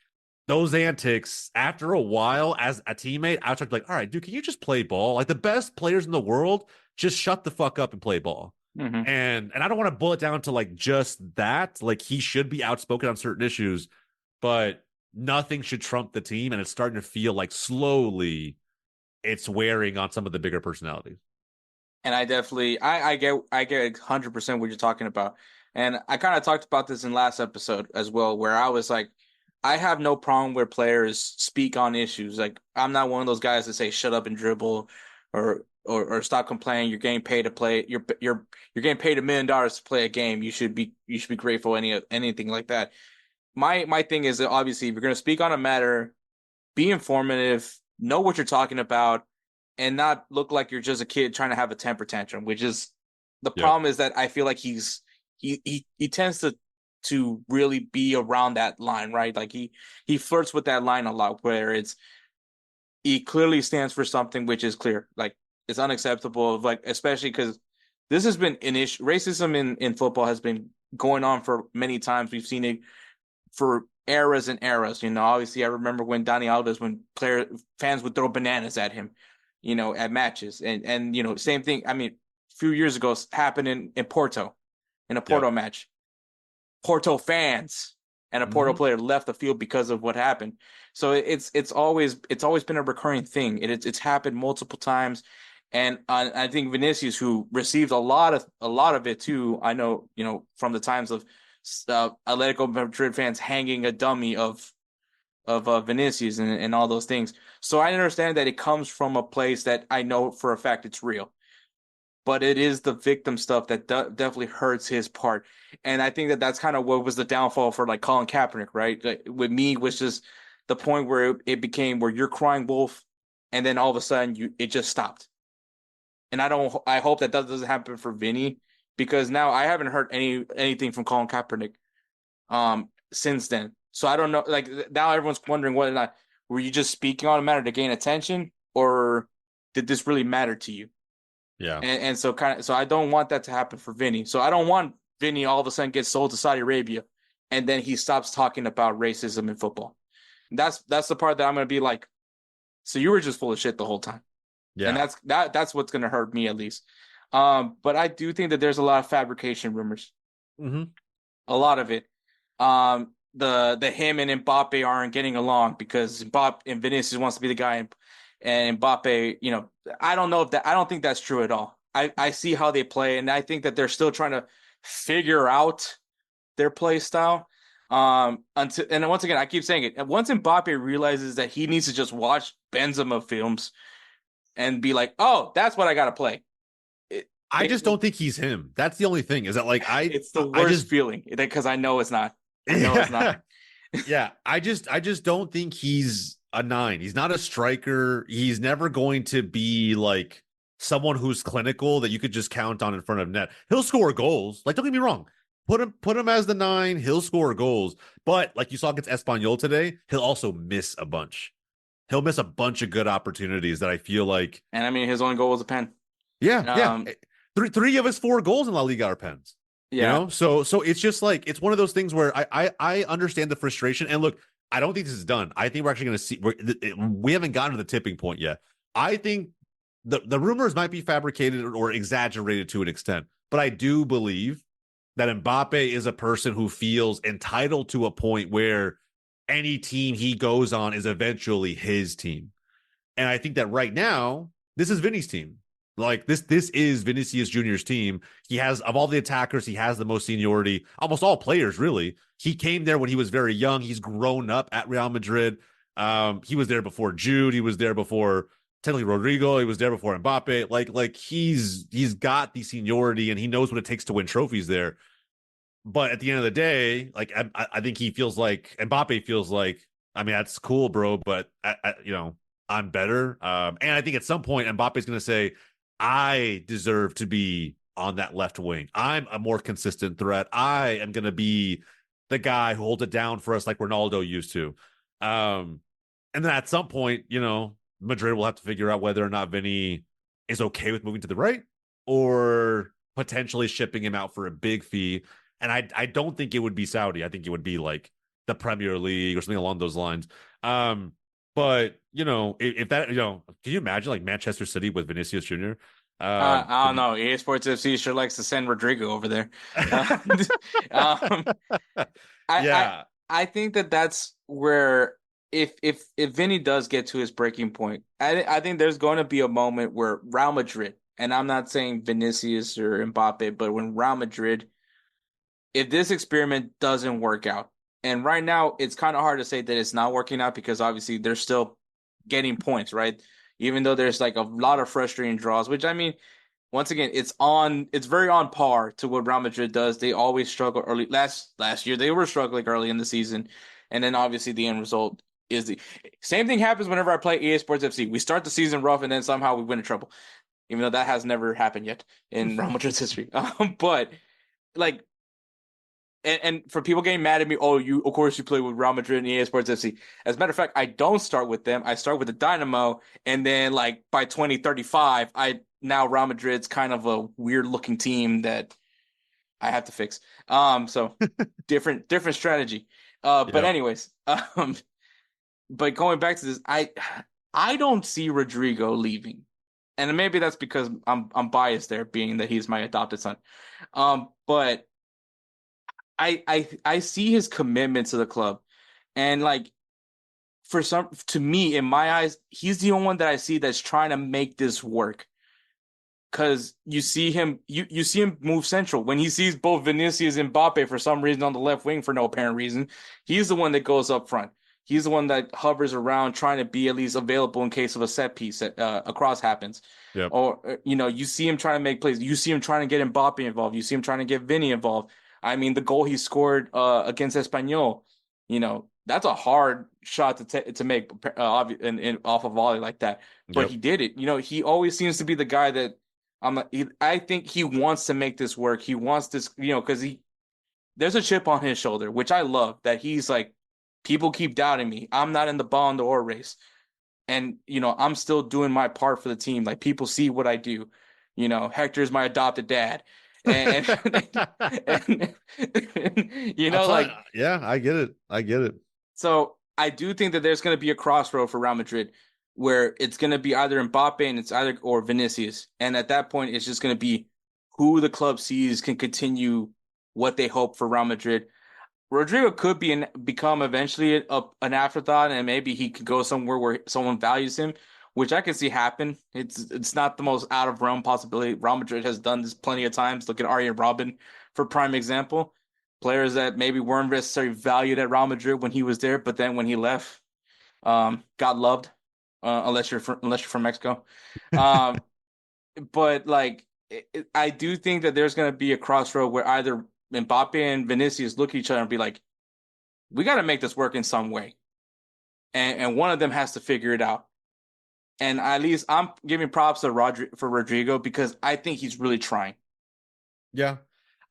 those antics after a while as a teammate, I was like, all right, dude, can you just play ball? Like, the best players in the world, just shut the fuck up and play ball. Mm-hmm. And I don't want to boil it down to like just that. Like, he should be outspoken on certain issues, but nothing should trump the team. And it's starting to feel like slowly it's wearing on some of the bigger personalities. And I definitely, I get 100% what you're talking about. And I kind of talked about this in last episode as well, where I was like, I have no problem where players speak on issues. Like, I'm not one of those guys that say shut up and dribble or stop complaining. You're getting paid to play. You're getting paid $1 million to play a game. You should be grateful. Anything like that. My thing is that obviously if you're going to speak on a matter, be informative, know what you're talking about, and not look like you're just a kid trying to have a temper tantrum. Which is the problem is that I feel like he tends to really be around that line, right? Like he flirts with that line a lot, where he clearly stands for something which is clear, like it's unacceptable. Like, especially because this has been an issue. Racism in football has been going on for many times. We've seen it for eras and eras. Obviously I remember when Dani Alves, when fans would throw bananas at him, at matches, and same thing. I mean, a few years ago happened in Porto, in a Porto match. Porto fans and a Porto player left the field because of what happened. So it's always been a recurring thing. It's happened multiple times, and I think Vinicius, who received a lot of it too. I know, from the times of Atletico Madrid fans hanging a dummy of Vinicius and all those things. So I understand that it comes from a place that I know for a fact it's real. But it is the victim stuff that definitely hurts his part. And I think that that's kind of what was the downfall for like Colin Kaepernick, right? Like, with me, was just the point where it became where you're crying wolf, and then all of a sudden it just stopped. And I hope that doesn't happen for Vinny, because now I haven't heard anything from Colin Kaepernick since then. So I don't know. Like, now everyone's wondering whether or not were you just speaking on a matter to gain attention, or did this really matter to you? Yeah. And so I don't want that to happen for Vinny. So I don't want Vinny all of a sudden gets sold to Saudi Arabia and then he stops talking about racism in football. That's the part that I'm going to be like, so you were just full of shit the whole time. Yeah. And that's what's going to hurt me, at least. But I do think that there's a lot of fabrication rumors. Mm-hmm. A lot of it. The him and Mbappe aren't getting along because Mbappe and Vinicius wants to be the guy, and Mbappe, I don't think that's true at all. I see how they play, and I think that they're still trying to figure out their play style. And once again, I keep saying it. Once Mbappe realizes that he needs to just watch Benzema films and be like, oh, that's what I got to play, I just don't think he's him. That's the only thing. Is that like It's the I worst just feeling because I know it's not. I know it's yeah not. yeah. I just don't think he's a nine. He's not a striker. He's never going to be like someone who's clinical that you could just count on in front of net. He'll score goals. Like don't get me wrong. Put him as the nine. He'll score goals. But like you saw against Espanyol today, he'll also miss a bunch. He'll miss a bunch of good opportunities that I feel like. And I mean, his only goal was a pen. Yeah. Um, Three of his 4 goals in La Liga are pens. yeah. So it's just like it's one of those things where I understand the frustration. And look, I don't think this is done. I think we're actually going to see we haven't gotten to the tipping point yet. I think the rumors might be fabricated or exaggerated to an extent, but I do believe that Mbappe is a person who feels entitled to a point where any team he goes on is eventually his team. And I think that right now, this is Vinny's team. Like this is Vinicius Junior's team. He has of all the attackers, he has the most seniority. Almost all players, really. He came there when he was very young. He's grown up at Real Madrid. He was there before Jude. He was there before technically Rodrigo. He was there before Mbappe. Like he's got the seniority and he knows what it takes to win trophies there. But at the end of the day, like I think he feels like Mbappe feels like, I mean, that's cool, bro, but I'm better. And I think at some point Mbappe's going to say, I deserve to be on that left wing. I'm a more consistent threat. I am going to be the guy who holds it down for us like Ronaldo used to. And then at some point, Madrid will have to figure out whether or not Vinny is okay with moving to the right or potentially shipping him out for a big fee. And I don't think it would be Saudi. I think it would be like the Premier League or something along those lines. But if that, can you imagine like Manchester City with Vinicius Junior? I don't know. EA Sports FC sure likes to send Rodrigo over there. Um, I Yeah, I think that's where if Vinny does get to his breaking point, I think there's going to be a moment where Real Madrid, and I'm not saying Vinicius or Mbappe, but when Real Madrid, if this experiment doesn't work out, and right now it's kind of hard to say that it's not working out because obviously they're still getting points, right? Even though there's like a lot of frustrating draws, which I mean, once again, it's very on par to what Real Madrid does. They always struggle early. Last year they were struggling early in the season, and then obviously the end result is the same thing happens whenever I play EA Sports FC. We start the season rough and then somehow we win in trouble, even though that has never happened yet in Real Madrid's history. But like and for people getting mad at me, oh, of course you play with Real Madrid and EA Sports FC. As a matter of fact, I don't start with them. I start with the Dynamo, and then like by 2035, Real Madrid's kind of a weird looking team that I have to fix. So different strategy. But yep. anyways, but going back to this, I don't see Rodrigo leaving. And maybe that's because I'm biased there, being that he's my adopted son. But I see his commitment to the club, and like to me in my eyes, he's the only one that I see that's trying to make this work. Cause you see him, you see him move central when he sees both Vinicius and Mbappe for some reason on the left wing for no apparent reason. He's the one that goes up front. He's the one that hovers around trying to be at least available in case of a set piece a cross happens. Yep. Or you see him trying to make plays. You see him trying to get Mbappe involved. You see him trying to get Vinny involved. I mean, the goal he scored against Espanyol, that's a hard shot to make off a volley like that. But Yep. he did it. He always seems to be the guy that I think he wants to make this work. He wants this, because there's a chip on his shoulder, which I love. That he's like, people keep doubting me. I'm not in the Ballon d'Or race, and I'm still doing my part for the team. Like people see what I do. Hector's my adopted dad, and, and like Yeah, I get it. I get it. so. I do think that there's going to be a crossroad for Real Madrid where it's going to be either Mbappe and or Vinicius. And at that point, it's just going to be who the club sees can continue what they hope for Real Madrid. Rodrigo could become eventually an afterthought, and maybe he could go somewhere where someone values him, which I can see happen. It's not the most out of realm possibility. Real Madrid has done this plenty of times. Look at Arjen Robben for prime example. Players that maybe weren't necessarily valued at Real Madrid when he was there, but then when he left, got loved. Unless you're from Mexico. But like I do think that there's going to be a crossroad where either Mbappe and Vinicius look at each other and be like, we got to make this work in some way. And one of them has to figure it out. And at least I'm giving props to Rodrigo because I think he's really trying. Yeah.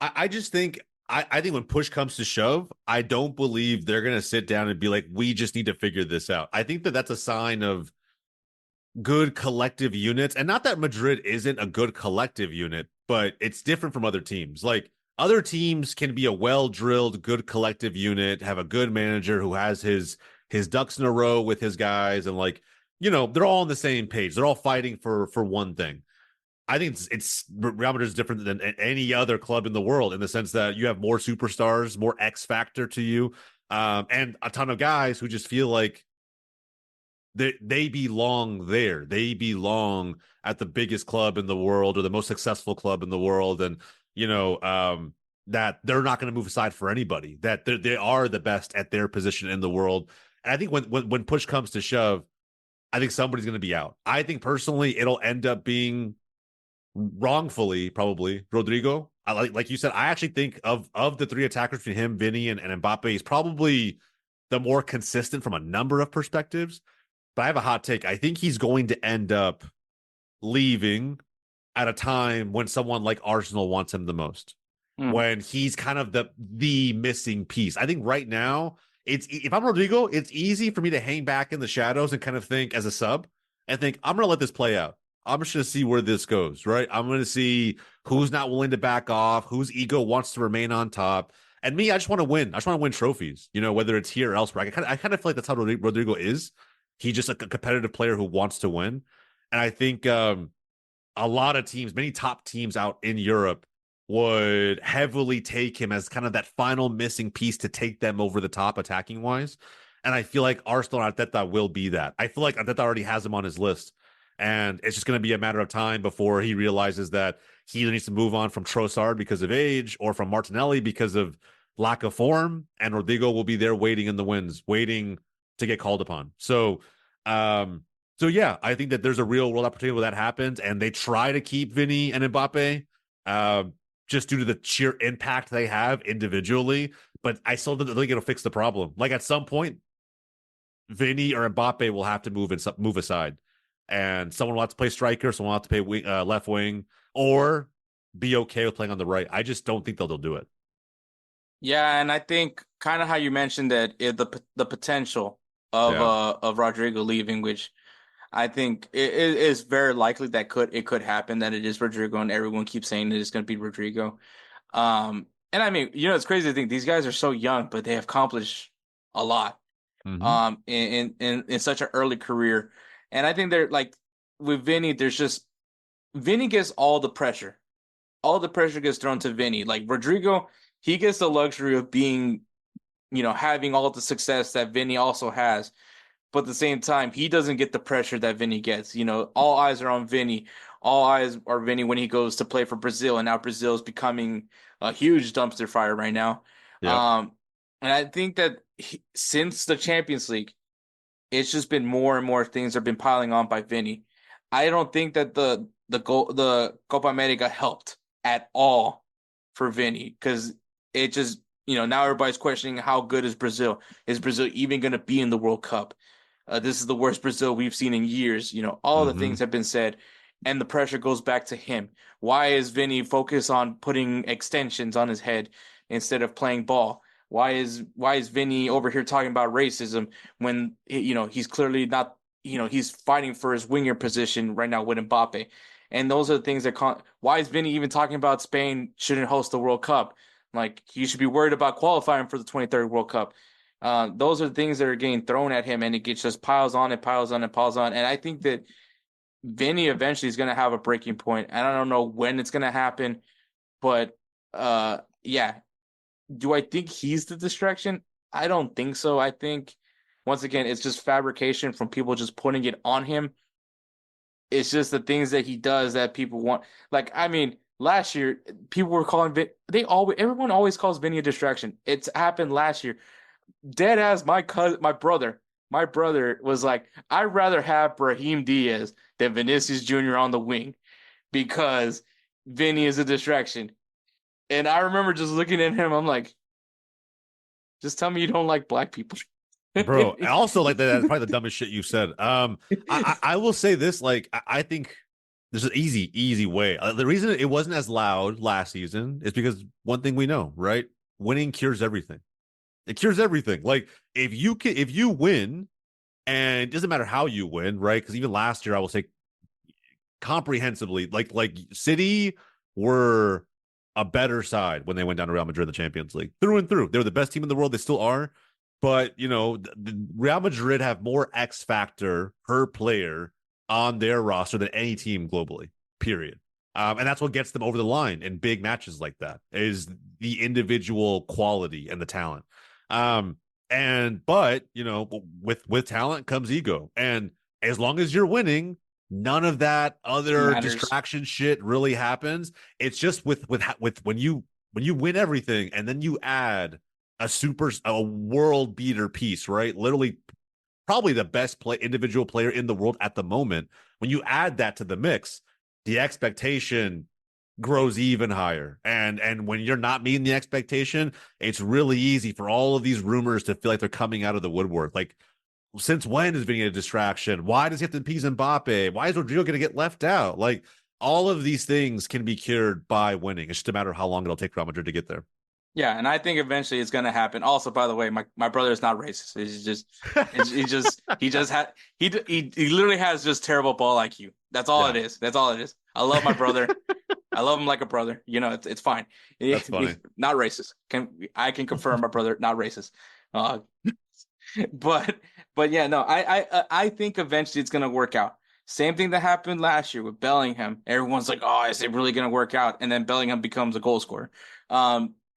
I just think I think when push comes to shove, I don't believe they're going to sit down and be like, we just need to figure this out. I think that that's a sign of good collective units. And not that Madrid isn't a good collective unit, but it's different from other teams. Like other teams can be a well-drilled, good collective unit, have a good manager who has his ducks in a row with his guys, and like, they're all on the same page. They're all fighting for one thing. I think it's Real Madrid is different than any other club in the world in the sense that you have more superstars, more X factor to you, and a ton of guys who just feel like they belong there. They belong at the biggest club in the world or the most successful club in the world, and that they're not going to move aside for anybody. That they are the best at their position in the world. And I think when push comes to shove, I think somebody's going to be out. I think personally, it'll end up being wrongfully probably Rodrigo. Like you said, I actually think of the three attackers between him, Vinny, and Mbappe, he's probably the more consistent from a number of perspectives. But I have a hot take. I think he's going to end up leaving at a time when someone like Arsenal wants him the most. When he's kind of the missing piece. I think right now, if I'm Rodrigo, it's easy for me to hang back in the shadows and kind of think as a sub and think, I'm going to let this play out. I'm just going to see where this goes, right? I'm going to see who's not willing to back off, whose ego wants to remain on top. And me, I just want to win. I just want to win trophies, whether it's here or elsewhere. I kind of feel like that's how Rodrigo is. He's just like a competitive player who wants to win. And I think a lot of teams, many top teams out in Europe would heavily take him as kind of that final missing piece to take them over the top attacking wise. And I feel like Arsenal and Arteta will be that. I feel like Arteta already has him on his list. And it's just going to be a matter of time before he realizes that he either needs to move on from Trossard because of age or from Martinelli because of lack of form. And Rodrigo will be there waiting in the wings, waiting to get called upon. So yeah, I think that there's a real world opportunity where that happens. And they try to keep Vinny and Mbappe just due to the sheer impact they have individually. But I still don't think it'll fix the problem. Like at some point, Vinny or Mbappe will have to move aside. And someone will have to play striker, someone will have to play left wing, or be okay with playing on the right. I just don't think they'll do it. Yeah, and I think kind of how you mentioned that the potential of Rodrigo leaving, which I think it is very likely that it could happen, that it is Rodrigo, and everyone keeps saying that it's going to be Rodrigo. And I mean, it's crazy to think these guys are so young, but they have accomplished a lot. In such an early career. And I think they're like with Vinny, Vinny gets all the pressure. All the pressure gets thrown to Vinny. Like Rodrigo, he gets the luxury of being, having all the success that Vinny also has. But at the same time, he doesn't get the pressure that Vinny gets. All eyes are on Vinny. All eyes are Vinny when he goes to play for Brazil. And now Brazil is becoming a huge dumpster fire right now. Yep. And I think that since the Champions League, it's just been more and more things have been piling on by Vinny. I don't think that the Copa America helped at all for Vinny because it just, now everybody's questioning how good is Brazil? Is Brazil even going to be in the World Cup? This is the worst Brazil we've seen in years. All the things have been said, and the pressure goes back to him. Why is Vinny focused on putting extensions on his head instead of playing ball? Why is Vinny over here talking about racism when he's clearly not, he's fighting for his winger position right now with Mbappe? And those are the things why is Vinny even talking about Spain shouldn't host the World Cup? Like, you should be worried about qualifying for the 2030 World Cup. Those are the things that are getting thrown at him, and it just piles on and piles on and piles on. And I think that Vinny eventually is going to have a breaking point. And I don't know when it's going to happen, but yeah. Do I think he's the distraction? I don't think so. I think, once again, it's just fabrication from people just putting it on him. It's just the things that he does that people want. Like, I mean, last year, people were calling everyone always calls Vinny a distraction. It's happened last year. Dead ass, my brother was like, I'd rather have Brahim Diaz than Vinicius Junior on the wing because Vinny is a distraction. And I remember just looking at him. I'm like, just tell me you don't like black people. Bro, I also like that's probably the dumbest shit you said. I will say this, like I think there's an easy way. The reason it wasn't as loud last season is because one thing we know, right? Winning cures everything. It cures everything. Like if you win, and it doesn't matter how you win, right? Because even last year, I will say comprehensively, like City were a better side when they went down to Real Madrid in the Champions League through and through. They were the best team in the world. They still are. But, the Real Madrid have more X factor per player on their roster than any team globally, period. And that's what gets them over the line in big matches like that is the individual quality and the talent. But with talent comes ego. And as long as you're winning, none of that other distraction shit really happens. It's just with when you win everything and then you add a world beater piece, right? Literally probably the best individual player in the world at the moment. When you add that to the mix, the expectation grows even higher. And when you're not meeting the expectation, it's really easy for all of these rumors to feel like they're coming out of the woodwork. Like, since when is Vinny a distraction? Why does he have to appease Mbappe? Why is Rodrigo going to get left out? Like, all of these things can be cured by winning. It's just a matter of how long it'll take Real Madrid to get there. Yeah, and I think eventually it's gonna happen. Also, by the way, my brother is not racist. He literally has just terrible ball IQ. That's all it is. That's all it is. I love my brother. I love him like a brother. It's fine. That's funny. Not racist. I can confirm my brother not racist. But yeah, no, I think eventually it's gonna work out. Same thing that happened last year with Bellingham. Everyone's like, oh, is it really gonna work out? And then Bellingham becomes a goal scorer.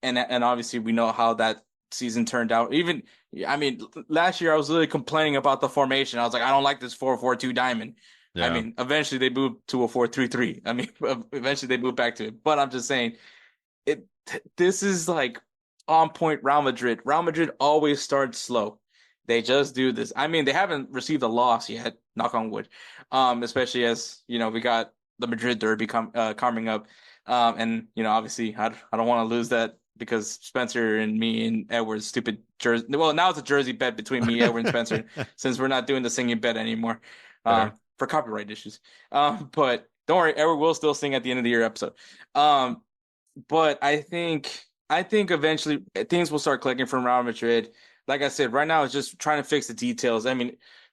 And obviously we know how that season turned out. Last year I was literally complaining about the formation. I was like, I don't like this 4-4-2 diamond. Yeah. Eventually they moved to a 4-3-3. Eventually they moved back to it. But I'm just saying, this is like on point Real Madrid. Real Madrid always starts slow. They just do this. They haven't received a loss yet, knock on wood. Especially as, we got the Madrid derby coming up. And obviously I don't want to lose that because Spencer and me and Edward's stupid jersey. Well, now it's a jersey bet between me, Edward, and Spencer since we're not doing the singing bet anymore for copyright issues. But don't worry, Edward will still sing at the end of the year episode. But I think eventually things will start clicking from Real Madrid. Like I said, right now it's just trying to fix the details.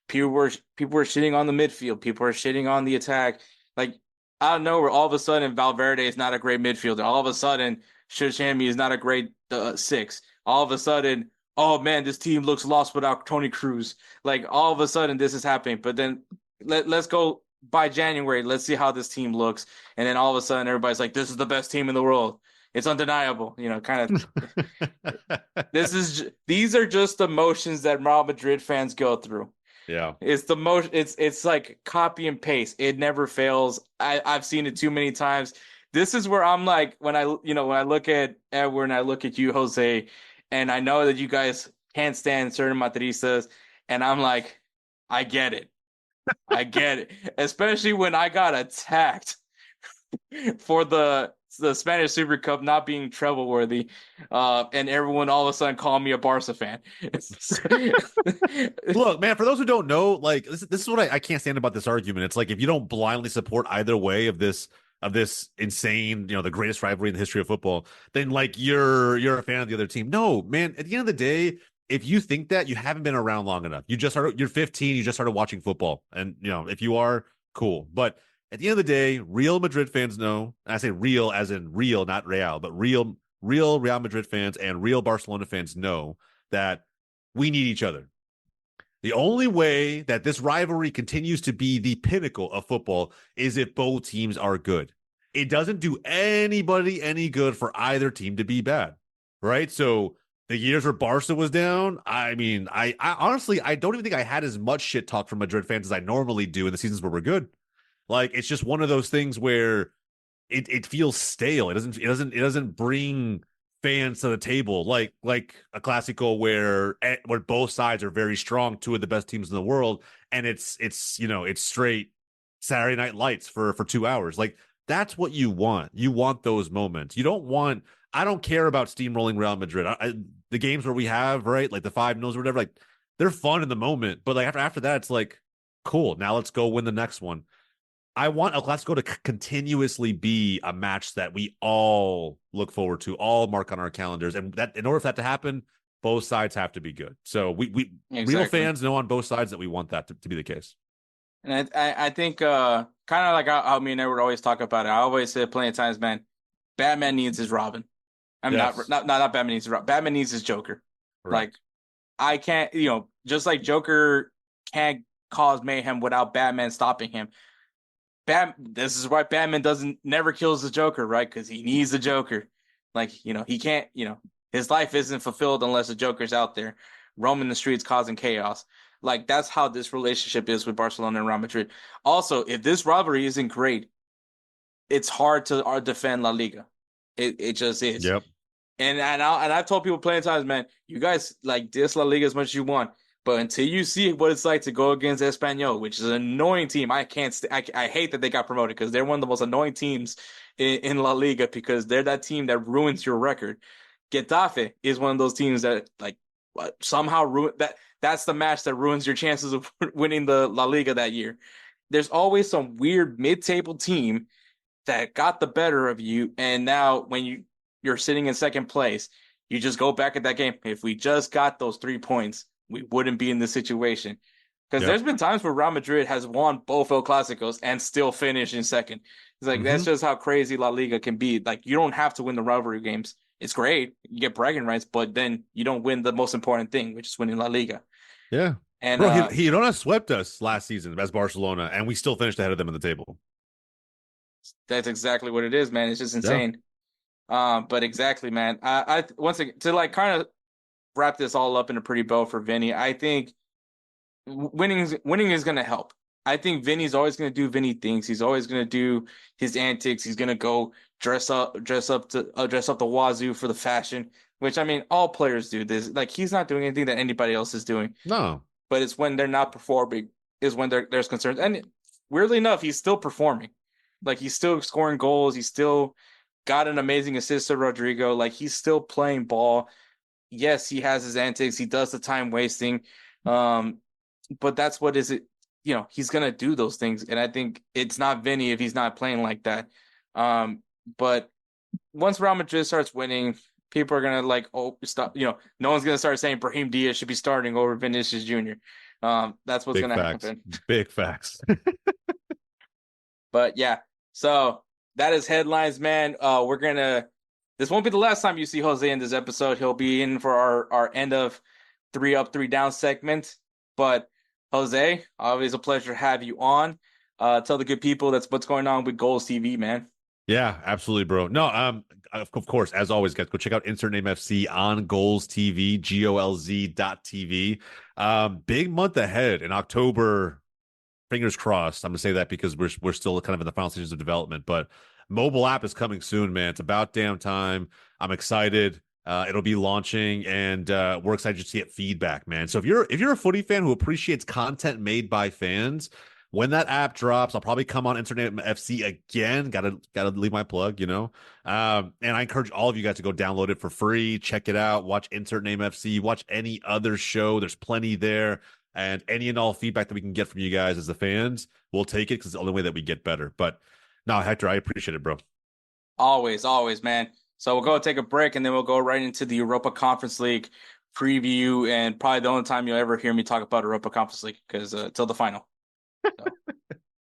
People were shitting on the midfield. People are shitting on the attack. Like, out of nowhere, all of a sudden, Valverde is not a great midfielder. All of a sudden, Shishami is not a great 6. All of a sudden, oh man, this team looks lost without Toni Kroos. Like, all of a sudden, this is happening. But then let's go by January. Let's see how this team looks. And then all of a sudden, everybody's like, this is the best team in the world. It's undeniable. Kind of. These are just emotions that Real Madrid fans go through. Yeah, it's the most. It's like copy and paste. It never fails. I've seen it too many times. This is where I'm like, when I look at Edward and I look at you, Jose, and I know that you guys can't stand certain Madridistas, and I'm like, I get it, especially when I got attacked for the Spanish Super Cup not being treble worthy, and everyone all of a sudden called me a Barca fan. Look, man, for those who don't know, like this is what I can't stand about this argument. It's like if you don't blindly support either way of this insane, the greatest rivalry in the history of football, then like you're a fan of the other team. No, man, at the end of the day, if you think that, you haven't been around long enough. You're 15, you just started watching football. And if you are, cool. But at the end of the day, real Madrid fans know, and I say real as in real, not Real, but real Real Madrid fans and real Barcelona fans know that we need each other. The only way that this rivalry continues to be the pinnacle of football is if both teams are good. It doesn't do anybody any good for either team to be bad, right? So the years where Barca was down, I honestly, I don't even think I had as much shit talk from Madrid fans as I normally do in the seasons where we're good. Like, it's just one of those things where it feels stale. It doesn't bring fans to the table like a Clásico where both sides are very strong, two of the best teams in the world, and it's straight Saturday Night Lights for 2 hours. Like, That's what you want. You want those moments. You don't want. I don't care about steamrolling Real Madrid. The games where we have, right, like the 5-0 or whatever, like they're fun in the moment, but like after that, it's like cool. Now let's go win the next one. I want El Clasico to continuously be a match that we all look forward to, all mark on our calendars, and that in order for that to happen, both sides have to be good. So we Exactly. real fans know on both sides that we want that to be the case. And I think kind of like how me and Edward always talk about it. I always say plenty of times, man, Batman needs his Robin. I mean, Yes. not Batman needs his Robin. Batman needs his Joker. Right. Like, I can't, just like Joker can't cause mayhem without Batman stopping him. This is why Batman never kills the Joker, right? Because he needs the Joker. Like, he can't, his life isn't fulfilled unless the Joker's out there roaming the streets causing chaos. Like, that's how this relationship is with Barcelona and Real Madrid. Also, if this rivalry isn't great, it's hard to defend La Liga. It just is. Yep. And I've told people plenty of times, man, you guys like diss La Liga as much as you want, but until you see what it's like to go against Espanyol, which is an annoying team, I hate that they got promoted because they're one of the most annoying teams in La Liga because they're that team that ruins your record. Getafe is one of those teams that like somehow ruin that. That's the match that ruins your chances of winning the La Liga that year. There's always some weird mid-table team that got the better of you, and now when you're sitting in second place, you just go back at that game. If we just got those 3 points, we wouldn't be in this situation. Because there's been times where Real Madrid has won both El Clásicos and still finished in second. It's like, that's just how crazy La Liga can be. Like, you don't have to win the rivalry games. It's great. You get bragging rights, but then you don't win the most important thing, which is winning La Liga. Yeah. And bro, Girona swept us last season as Barcelona, and we still finished ahead of them in the table. That's exactly what it is, man. It's just insane. Yeah. But exactly, man. I once again, to like kind of wrap this all up in a pretty bow for Vinny, I think winning is going to help. I think Vinny's always going to do Vinny things. He's always going to do his antics. He's going to go dress up the wazoo for the fashion, which I mean, all players do this. Like, he's not doing anything that anybody else is doing. No, but it's when they're not performing is when there's concerns. And weirdly enough, he's still performing. Like, he's still scoring goals. He's still got an amazing assist to Rodrigo. Like, he's still playing ball. Yes, he has his antics. He does the time wasting. But that's what is it. He's going to do those things. And I think it's not Vinny if he's not playing like that. But once Real Madrid starts winning, people are going to stop. No one's going to start saying Brahim Diaz should be starting over Vinicius Junior. That's what's going to happen. Big facts. But yeah, so that is headlines, man. This won't be the last time you see Jose in this episode. He'll be in for our end of 3 Up, 3 Down segment. But Jose, always a pleasure to have you on. Tell the good people that's what's going on with Golz TV, man. Yeah, absolutely, bro. No, of course, as always, guys, go check out Insert Name FC on Golz TV, GOLZ.TV. Big month ahead in October. Fingers crossed. I'm gonna say that because we're still kind of in the final stages of development, but mobile app is coming soon, man. It's about damn time. I'm excited. It'll be launching, and we're excited to get feedback, man. So if you're a footy fan who appreciates content made by fans, when that app drops, I'll probably come on Internet FC again. Gotta leave my plug, And I encourage all of you guys to go download it for free. Check it out. Watch Insert Name FC. Watch any other show. There's plenty there. And any and all feedback that we can get from you guys as the fans, we'll take it because it's the only way that we get better. But no, Hector, I appreciate it, bro. Always, man. So we'll go take a break, and then we'll go right into the Europa Conference League preview, and probably the only time you'll ever hear me talk about Europa Conference League because till the final. So,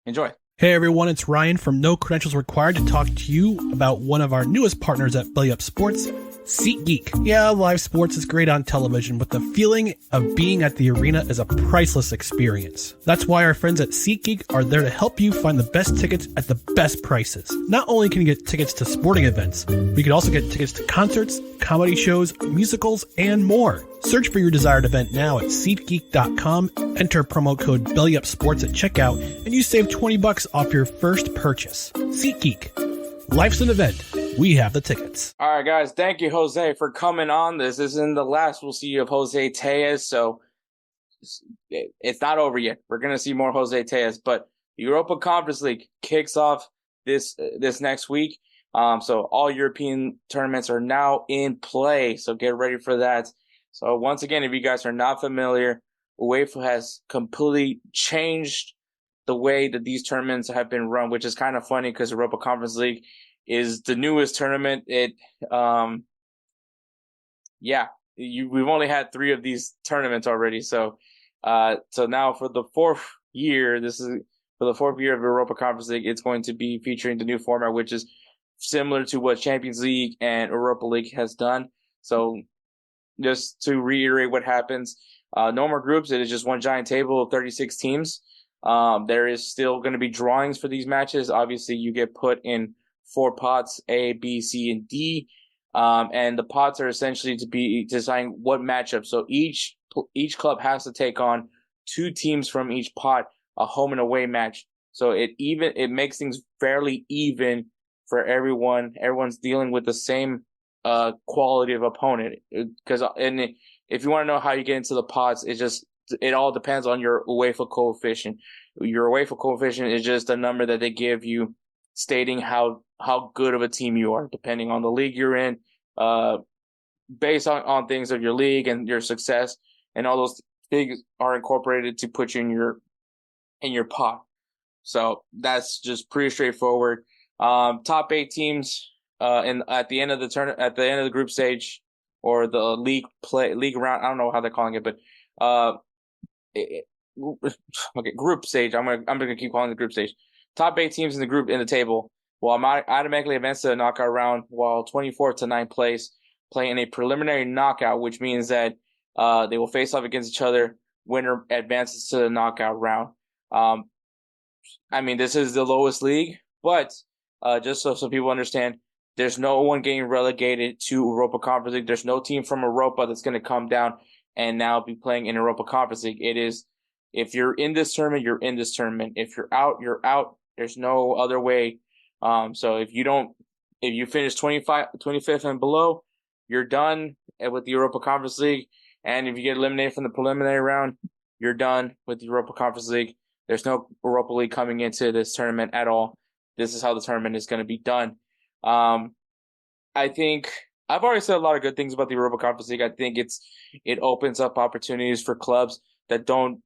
enjoy. Hey everyone, it's Ryan from No Credentials Required to talk to you about one of our newest partners at BellyUpSports, SeatGeek. Yeah, live sports is great on television, but the feeling of being at the arena is a priceless experience. That's why our friends at SeatGeek are there to help you find the best tickets at the best prices. Not only can you get tickets to sporting events, but you can also get tickets to concerts, comedy shows, musicals, and more. Search for your desired event now at SeatGeek.com, enter promo code BellyUpSports at checkout, and you save $20 off your first purchase. SeatGeek. Life's an event. We have the tickets. All right, guys. Thank you, Jose, for coming on. This isn't the last we'll see of Jose Tellez, so it's not over yet. We're going to see more Jose Tellez, but the Europa Conference League kicks off this next week. So all European tournaments are now in play. So get ready for that. So once again, if you guys are not familiar, UEFA has completely changed the way that these tournaments have been run, which is kind of funny because Europa Conference League is the newest tournament. We've only had 3 of these tournaments already. So now for the 4th year, for the 4th year of Europa Conference League, it's going to be featuring the new format, which is similar to what Champions League and Europa League has done. So just to reiterate what happens, no more groups. It is just one giant table of 36 teams. There is still going to be drawings for these matches. Obviously, you get put in 4 pots, A, B, C, and D. And the pots are essentially to be deciding what matchup. So each club has to take on 2 teams from each pot, a home and away match. So it makes things fairly even for everyone. Everyone's dealing with the same quality of opponent. And if you want to know how you get into the pots, it all depends on your UEFA coefficient. Your UEFA coefficient is just a number that they give you stating how good of a team you are, depending on the league you're in, based on things of your league and your success, and all those things are incorporated to put you in your pot. So that's just pretty straightforward. Top 8 teams at the end of the group stage, or the league round. I don't know how they're calling it, but group stage. I'm gonna keep calling it the group stage. Top 8 teams in the table will automatically advance to the knockout round, while 24th to 9th place play in a preliminary knockout, which means that they will face off against each other. Winner advances to the knockout round. This is the lowest league, but just so people understand, there's no one getting relegated to Europa Conference League. There's no team from Europa that's going to come down and now be playing in Europa Conference League. It is, if you're in this tournament, you're in this tournament. If you're out, you're out. There's no other way. So if you finish 25th and below, you're done with the Europa Conference League. And if you get eliminated from the preliminary round, you're done with the Europa Conference League. There's no Europa League coming into this tournament at all. This is how the tournament is going to be done. I think I've already said a lot of good things about the Europa Conference League. I think it opens up opportunities for clubs that don't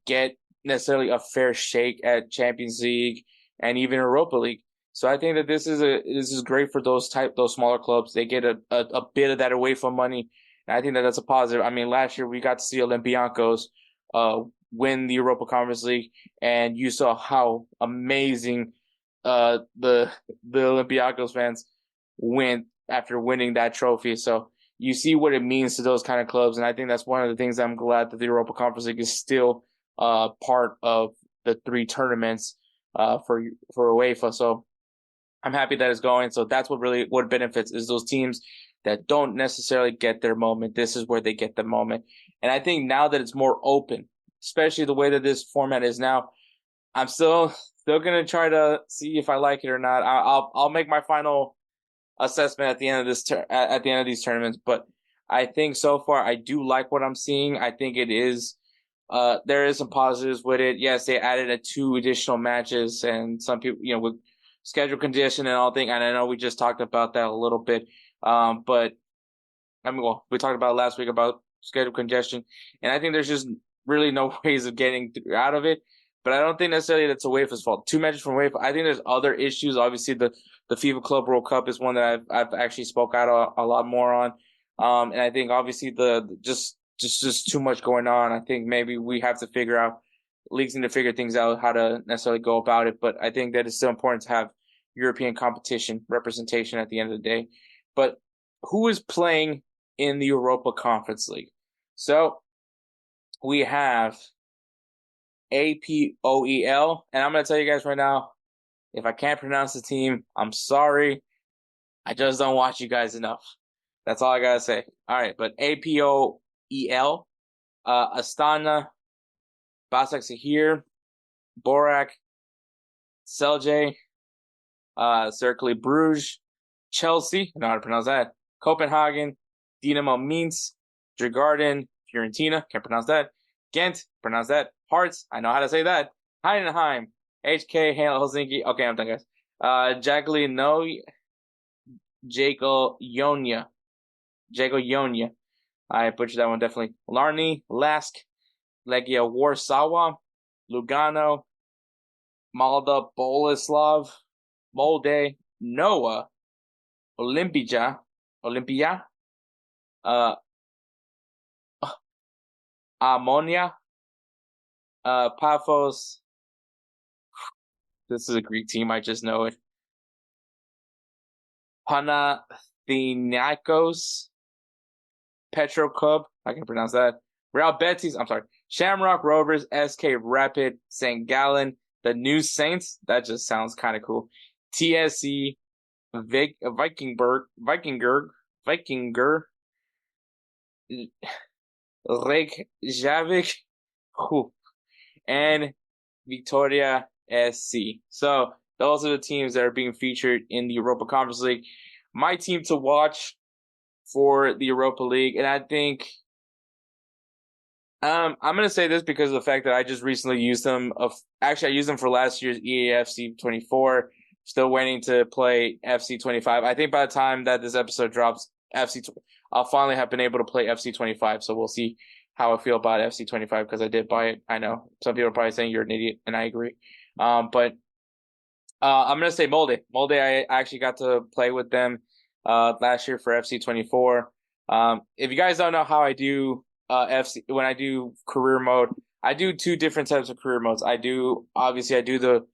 get necessarily a fair shake at Champions League and even Europa League. So I think that this is great for those smaller clubs. They get a bit of that away from money, and I think that that's a positive. Last year we got to see Olympiacos win the Europa Conference League, and you saw how amazing the Olympiacos fans went after winning that trophy. So you see what it means to those kind of clubs, and I think that's one of the things I'm glad that the Europa Conference League is still part of the 3 tournaments for UEFA. So I'm happy that it's going. So that's what benefits is those teams that don't necessarily get their moment. This is where they get the moment. And I think now that it's more open, especially the way that this format is now, I'm still going to try to see if I like it or not. I'll make my final assessment at the end of these tournaments. But I think so far I do like what I'm seeing. I think it is there is some positives with it. Yes, they added 2 additional matches, and some people, with schedule congestion and all things. And I know we just talked about that a little bit. But we talked about last week about schedule congestion, and I think there's just really no ways of getting out of it. But I don't think necessarily that's UEFA's fault. 2 matches from UEFA. I think there's other issues. Obviously, the FIFA Club World Cup is one that I've actually spoke out a lot more on. And I think obviously just too much going on. I think maybe we have to figure out, leagues need to figure things out how to necessarily go about it. But I think that it's still important to have European competition representation at the end of the day. But who is playing in the Europa Conference League? So we have APOEL, and I'm going to tell you guys right now, if I can't pronounce the team, I'm sorry. I just don't watch you guys enough. That's all I got to say. All right, but APOEL, Astana, Başakşehir, Borak, Celje, Cercle Bruges, Chelsea, I know how to pronounce that, Copenhagen, Dynamo Minsk, Djurgården, Fiorentina, can't pronounce that, Ghent, pronounce that, Hearts, I know how to say that, Heidenheim, HK Helsinki, okay, I'm done, guys. Jagiellonio, Jagiellonio. I butchered that one definitely. Larny, Lask, Legia Warsaw, Lugano, Malda Boleslav, Molde, Noah, Olympia, Ammonia, Paphos. This is a Greek team, I just know it. Panathinaikos, Petroclub, I can pronounce that. Real Betis, I'm sorry. Shamrock Rovers, SK Rapid, St. Gallen, the New Saints. That just sounds kind of cool. TSC, Vikinger, Reykjavik, and Victoria SC. So those are the teams that are being featured in the Europa Conference League. My team to watch for the Europa League, and I think I'm going to say this because of the fact that I just recently used them. Actually, I used them for last year's EAFC 24. Still waiting to play FC 25. I think by the time that this episode drops, I'll finally have been able to play FC 25. So we'll see how I feel about FC 25 because I did buy it. I know some people are probably saying you're an idiot, and I agree. But I'm going to say Molde. Molde, I actually got to play with them last year for FC 24. If you guys don't know how I do when I do career mode, I do two different types of career modes. I do the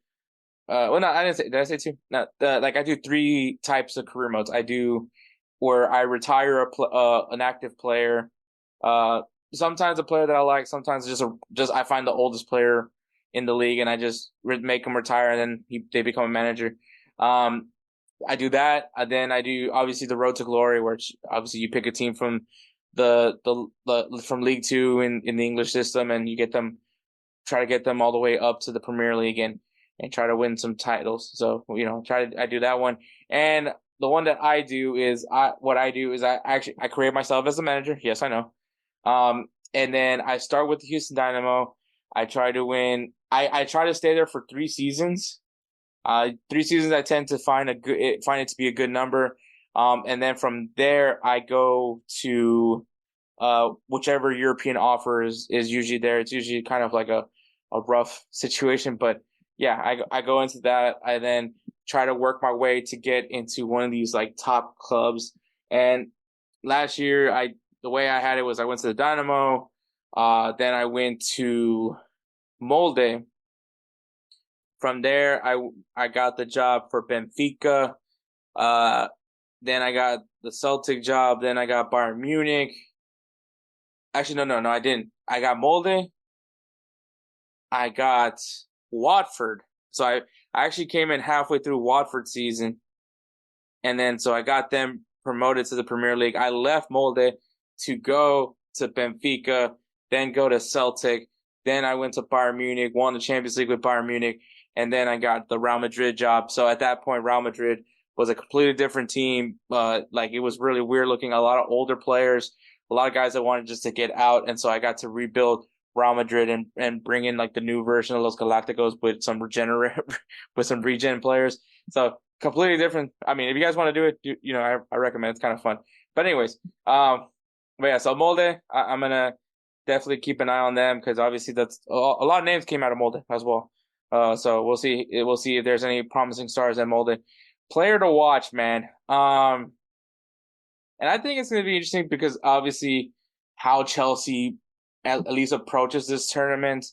well, no, I didn't say. Did I say two? No, I do three types of career modes. I do where I retire an active player. Sometimes a player that I like. Sometimes just I find the oldest player in the league and I just make them retire and then they become a manager. I do that. Then I do obviously the Road to Glory, where obviously you pick a team from from League Two in the English system and you try to get them all the way up to the Premier League and try to win some titles. So, I do that one. And the one that I do is I create myself as a manager. Yes, I know. And then I start with the Houston Dynamo. I try to win. I try to stay there for 3 seasons. 3 seasons I tend to find it to be a good number. And then from there I go to whichever European offer is usually there. It's usually kind of like a rough situation, but yeah, I go into that. I then try to work my way to get into one of these like top clubs. And last year, the way I had it was I went to the Dynamo. Then I went to Molde. From there, I got the job for Benfica. Then I got the Celtic job. Then I got Bayern Munich. Actually, no, I didn't. I got Molde. I got Watford. So I actually came in halfway through Watford season. And then so I got them promoted to the Premier League. I left Molde to go to Benfica, then go to Celtic. Then I went to Bayern Munich, won the Champions League with Bayern Munich, and then I got the Real Madrid job. So at that point, Real Madrid was a completely different team. It was really weird looking. A lot of older players, a lot of guys that wanted just to get out. And so I got to rebuild Real Madrid and bring in like the new version of Los Galacticos with some regen players. So completely different. I mean, if you guys want to do it, I recommend. It's kind of fun. But anyways, but yeah, so Molde, I'm gonna definitely keep an eye on them because obviously that's a lot of names came out of Molde as well. So we'll see if there's any promising stars at Molde. Player to watch, man. And I think it's gonna be interesting because obviously how Chelsea at least approaches this tournament.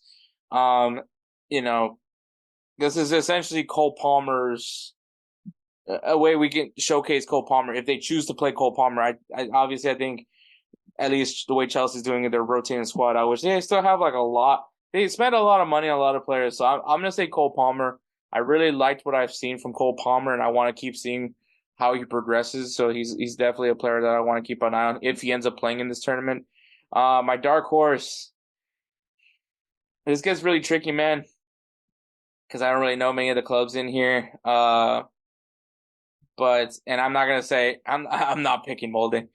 This is essentially Cole Palmer's a way we can showcase Cole Palmer if they choose to play Cole Palmer. I think at least the way Chelsea's doing it, they're rotating the squad out, which they still have like a lot. They spend a lot of money on a lot of players, so I'm gonna say Cole Palmer. I really liked what I've seen from Cole Palmer, and I want to keep seeing how he progresses. So he's definitely a player that I want to keep an eye on if he ends up playing in this tournament. My dark horse. This gets really tricky, man, because I don't really know many of the clubs in here. And I'm not gonna say I'm not picking Molde.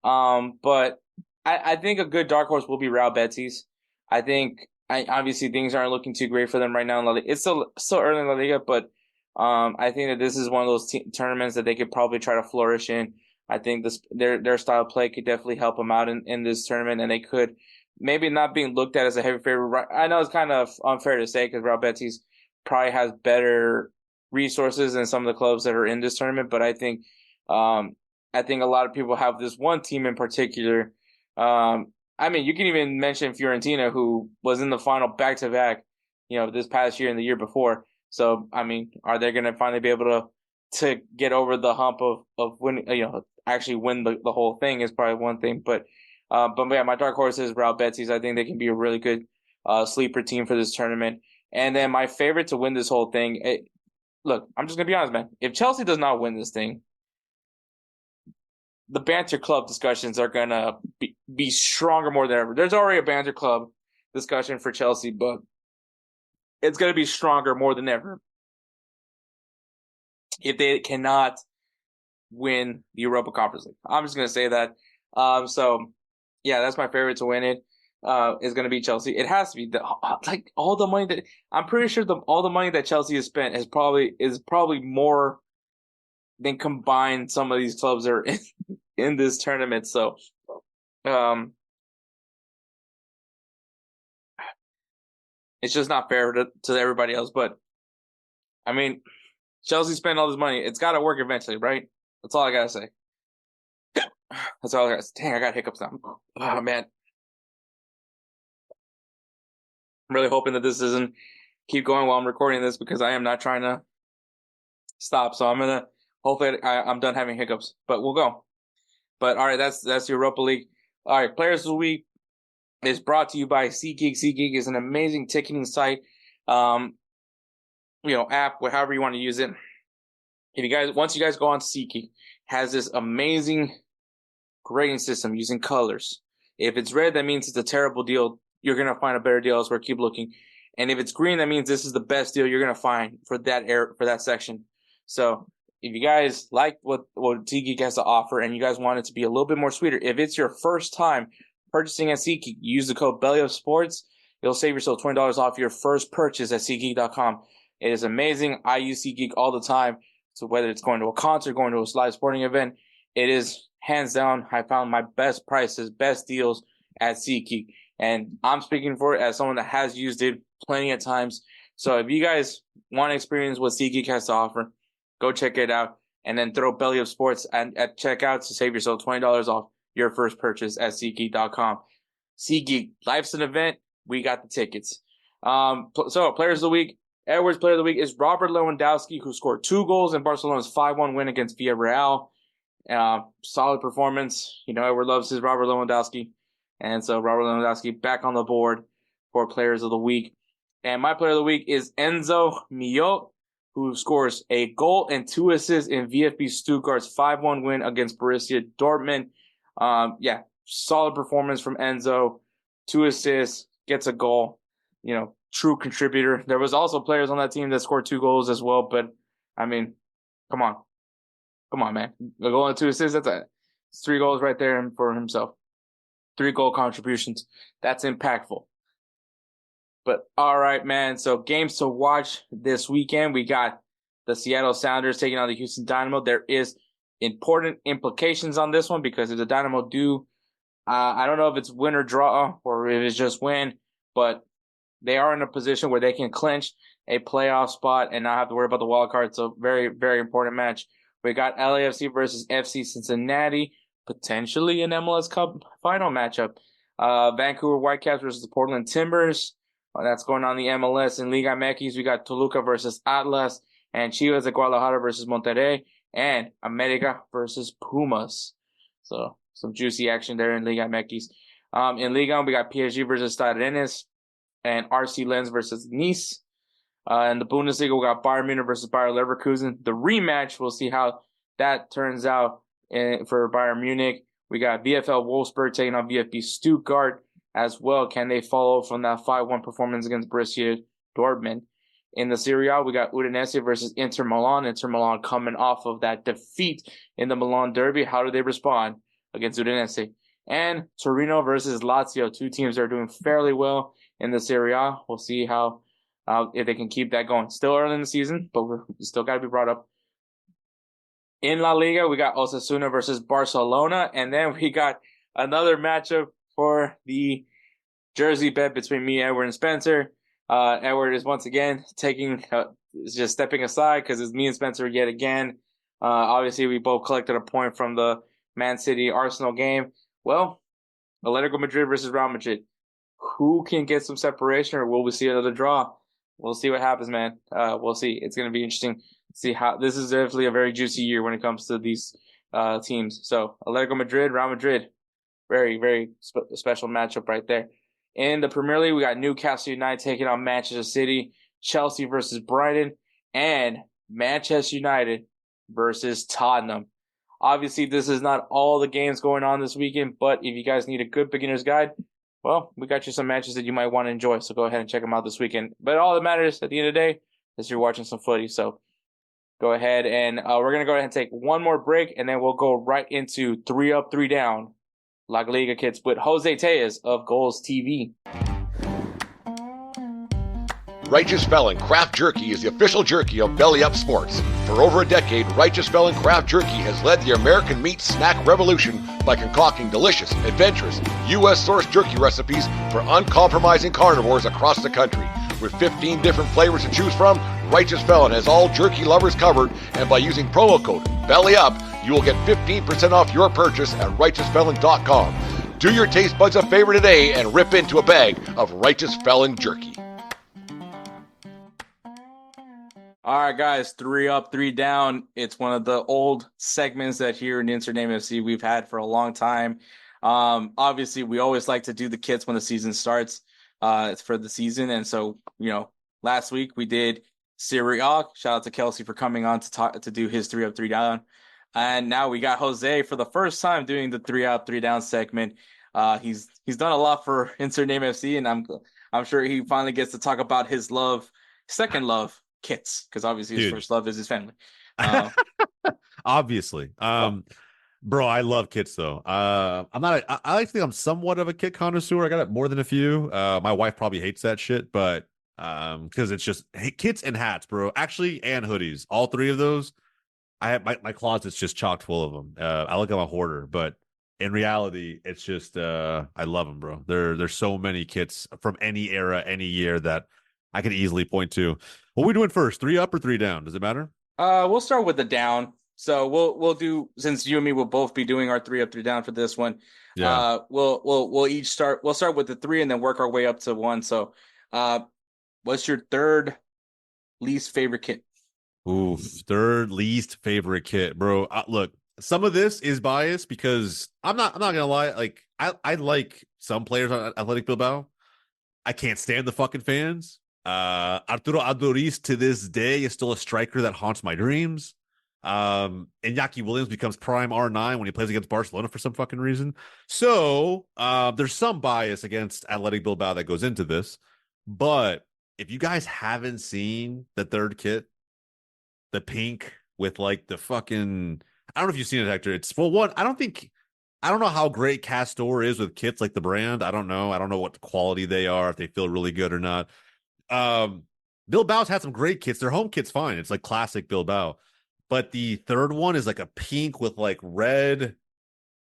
But I think a good dark horse will be Real Betis. Obviously things aren't looking too great for them right now in La Liga. It's still early in La Liga, but I think that this is one of those tournaments that they could probably try to flourish in. I think their style of play could definitely help them out in this tournament, and they could maybe not being looked at as a heavy favorite. I know it's kind of unfair to say because Real Betis probably has better resources than some of the clubs that are in this tournament, but I think a lot of people have this one team in particular. I mean, you can even mention Fiorentina, who was in the final back-to-back, this past year and the year before. So, I mean, are they going to finally be able to get over the hump of winning, actually win the whole thing is probably one thing. But yeah, my dark horse is Real Betis. I think they can be a really good sleeper team for this tournament. And then my favorite to win this whole thing, look, I'm just going to be honest, man. If Chelsea does not win this thing, the banter club discussions are going to be stronger more than ever. There's already a banter club discussion for Chelsea, but it's going to be stronger more than ever if they cannot win the Europa Conference League. I'm just going to say that. So, yeah, that's my favorite to win it. Is going to be Chelsea. It has to be all the money that I'm pretty sure all the money that Chelsea has spent is probably more than combined some of these clubs are in this tournament. So, it's just not fair to everybody else. But I mean, Chelsea spent all this money. It's got to work eventually, right? That's all I gotta say. That's all I got. Dang, I got hiccups now. Oh man. I'm really hoping that this doesn't keep going while I'm recording this because I am not trying to stop. So hopefully I'm done having hiccups, but we'll go. But all right, that's the Europa League. All right, Players of the Week is brought to you by SeatGeek. SeatGeek is an amazing ticketing site, app, however you want to use it. Once you guys go on SeatGeek, has this amazing grading system using colors. If it's red, that means it's a terrible deal. You're going to find a better deal elsewhere. Keep looking. And if it's green, that means this is the best deal you're going to find for that section. So if you guys like what SeatGeek has to offer and you guys want it to be a little bit more sweeter, if it's your first time purchasing at SeatGeek, use the code BellyUpSports. You'll save yourself $20 off your first purchase at SeatGeek.com. It is amazing. I use SeatGeek all the time. So whether it's going to a concert, going to a live sporting event, it is hands down. I found my best prices, best deals at SeatGeek. And I'm speaking for it as someone that has used it plenty of times. So if you guys want to experience what SeatGeek has to offer, go check it out. And then throw BellyUpSports at checkout to save yourself $20 off your first purchase at SeatGeek.com. SeatGeek, life's an event. We got the tickets. So Players of the Week. Edwards Player of the Week is Robert Lewandowski, who scored 2 goals in Barcelona's 5-1 win against Villarreal. Solid performance. Edward loves his Robert Lewandowski. And so Robert Lewandowski back on the board for Players of the Week. And my Player of the Week is Enzo Millot, who scores a goal and 2 assists in VfB Stuttgart's 5-1 win against Borussia Dortmund. Solid performance from Enzo. 2 assists, gets a goal. True contributor. There was also players on that team that scored 2 goals as well, but I mean, come on, man. A goal and 2 assists, it's 3 goals right there for himself. 3 goal contributions. That's impactful. But all right, man. So games to watch this weekend. We got the Seattle Sounders taking on the Houston Dynamo. There is important implications on this one because if the Dynamo I don't know if it's win or draw or if it's just win, but they are in a position where they can clinch a playoff spot and not have to worry about the wild card. So very, very important match. We got LAFC versus FC Cincinnati, potentially an MLS Cup final matchup. Vancouver Whitecaps versus the Portland Timbers. That's going on the MLS. In Liga MX, we got Toluca versus Atlas and Chivas de Guadalajara versus Monterrey and America versus Pumas. So some juicy action there in Liga MX. In Liga, we got PSG versus Stade Rennes and RC Lens versus Nice. In the Bundesliga, we got Bayern Munich versus Bayer Leverkusen. The rematch, we'll see how that turns out for Bayern Munich. We got VfL Wolfsburg taking on VfB Stuttgart as well. Can they follow from that 5-1 performance against Borussia Dortmund? In the Serie A, we got Udinese versus Inter Milan. Inter Milan coming off of that defeat in the Milan Derby. How do they respond against Udinese? And Torino versus Lazio, 2 teams that are doing fairly well in the Serie A. We'll see how if they can keep that going. Still early in the season, but we're still got to be brought up. In La Liga, we got Osasuna versus Barcelona, and then we got another matchup for the jersey bet between me, Edward, and Spencer. Edward is once again just stepping aside because it's me and Spencer yet again. Obviously, we both collected a point from the Man City Arsenal game. Well, Atletico Madrid versus Real Madrid. Who can get some separation, or will we see another draw? We'll see what happens, man. We'll see. It's going to be interesting. See how this is definitely a very juicy year when it comes to these teams. So Atletico Madrid, Real Madrid, very, very special matchup right there. In the Premier League, we got Newcastle United taking on Manchester City, Chelsea versus Brighton, and Manchester United versus Tottenham. Obviously, this is not all the games going on this weekend, but if you guys need a good beginner's guide, well, we got you some matches that you might want to enjoy. So go ahead and check them out this weekend. But all that matters at the end of the day is you're watching some footy. So go ahead and we're going to go ahead and take one more break, and then we'll go right into 3 Up, 3 Down, Liga Kits with Jose Tellez of Golz TV. Righteous Felon Craft Jerky is the official jerky of BellyUpSports. For over a decade, Righteous Felon Craft Jerky has led the American meat snack revolution by concocting delicious, adventurous, U.S.-sourced jerky recipes for uncompromising carnivores across the country. With 15 different flavors to choose from, Righteous Felon has all jerky lovers covered, and by using promo code BELLYUP, you will get 15% off your purchase at RighteousFelon.com. Do your taste buds a favor today and rip into a bag of Righteous Felon jerky. All right, guys, 3 Up, 3 Down. It's one of the old segments that here in Insert Name FC we've had for a long time. Obviously, we always like to do the kits when the season starts. It's for the season, and so last week we did Serie A. Shout out to Kelsey for coming on to do his 3 Up, 3 Down, and now we got Jose for the first time doing the 3 Up, 3 Down segment. He's done a lot for Insert Name FC, and I'm sure he finally gets to talk about his second love. Kits, because obviously his first love is his family. Obviously. Bro, I love kits though. I like to think I'm somewhat of a kit connoisseur. I got more than a few. My wife probably hates that shit, but because it's just kits and hats, bro. Actually, and hoodies. All three of those. I have my closet's just chock full of them. I look like a hoarder, but in reality, it's just I love them, bro. There's so many kits from any era, any year that I could easily point to. What are we doing first? 3 up or 3 down? Does it matter? We'll start with the down. So we'll do, since you and me will both be doing our 3 up, 3 down for this one. Yeah. We'll each start. We'll start with the 3 and then work our way up to 1. So, what's your third least favorite kit? Ooh, third least favorite kit, bro. Look, some of this is biased because I'm not gonna lie. Like I like some players on Athletic Bilbao. I can't stand the fucking fans. Arturo Aduriz to this day is still a striker that haunts my dreams. Iñaki Williams becomes prime R9 when he plays against Barcelona for some fucking reason. So there's some bias against Athletic Bilbao that goes into this. But if you guys haven't seen the third kit, the pink with like the fucking, I don't know if you've seen it, Hector. It's, well, one, I don't know how great Castor is with kits like the brand. I don't know what quality they are, if they feel really good or not. Bilbao's had some great kits. Their home kit's fine. It's like classic Bilbao. But the third one is like a pink with like red,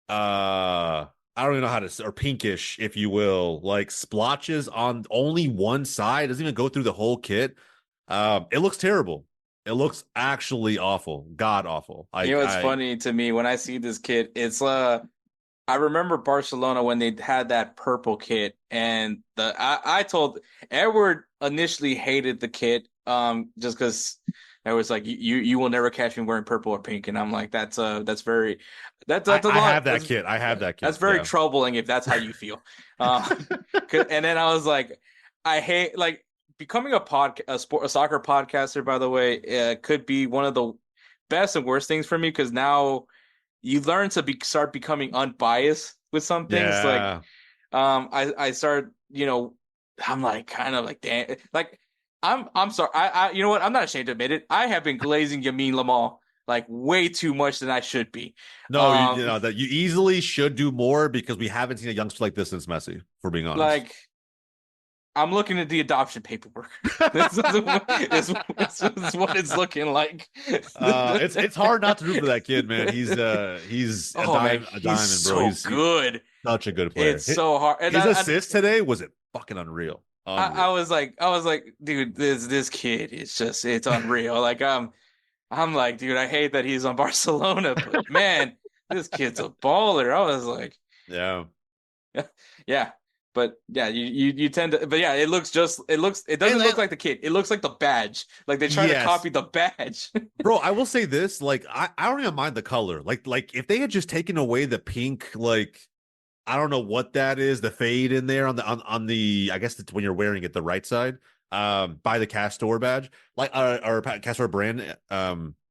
I don't even know how to, or pinkish, if you will, like splotches on only one side. It doesn't even go through the whole kit. It looks terrible. It looks actually awful. God awful. It's funny to me when I see this kit. It's I remember Barcelona when they had that purple kit, and I told Edward initially hated the kit just because I was like, you will never catch me wearing purple or pink, and I'm like, that's very that's a lot. I have that kit. That's very troubling if that's how you feel. And then I was like, I hate, like, becoming a soccer podcaster, by the way, could be one of the best and worst things for me, because now you learn to start becoming unbiased with some things. Yeah. Like, I start, I'm like kind of like, damn, like I'm sorry. I you know what? I'm not ashamed to admit it. I have been glazing Yamin Lamal like way too much than I should be. No, that you easily should do more, because we haven't seen a youngster like this since Messi, for being honest. Like, I'm looking at the adoption paperwork. This is what it's looking like. It's hard not to root for that kid, man. He's Oh man, a he's diamond, bro. so He's good. such a good player. It's so hard. And His assist today was it fucking unreal. I was like, dude, this kid is just, it's unreal. Like I'm like, dude, I hate that he's on Barcelona, but man, this kid's a baller. I was like, yeah. yeah. But yeah, you tend to, but yeah, it doesn't look like the kid. It looks like the badge. Like they try to copy the badge. Bro, I will say this, like I don't even mind the color. Like if they had just taken away the pink, like I don't know what that is, the fade in there on the I guess it's when you're wearing it the right side, by the Castor badge, like or Castor brand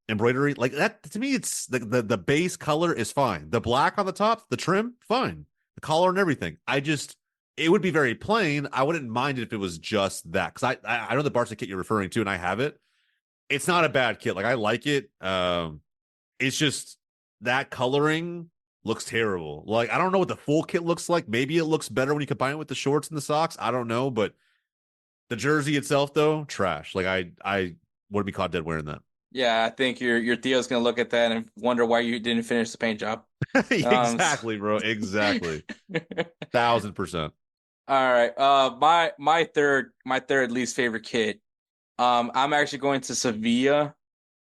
embroidery, like that to me, it's the base color is fine. The black on the top, the trim, fine. The collar and everything. It would be very plain. I wouldn't mind it if it was just that. Because I know the Barca kit you're referring to, and I have it. It's not a bad kit. Like, I like it. It's just that coloring looks terrible. Like, I don't know what the full kit looks like. Maybe it looks better when you combine it with the shorts and the socks. I don't know. But the jersey itself, though, trash. Like, I wouldn't be caught dead wearing that. Yeah, I think your Theo's gonna look at that and wonder why you didn't finish the paint job. Exactly, bro. Exactly. 1,000%. All right. My third least favorite kit. I'm actually going to Sevilla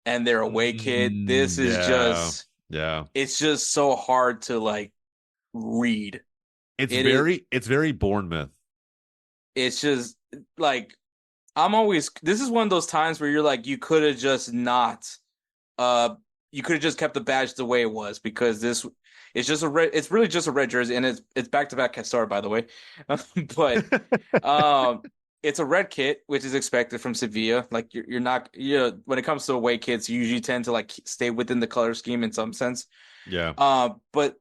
and their away kit. This is it's just so hard to like read. It's very Bournemouth. It's just like this is one of those times where you're like, you could have just kept the badge the way it was, because it's just it's really just a red jersey, and it's back-to-back Castor, by the way. But it's a red kit, which is expected from Sevilla. Like you're not, when it comes to away kits, you usually tend to like stay within the color scheme in some sense. Yeah. But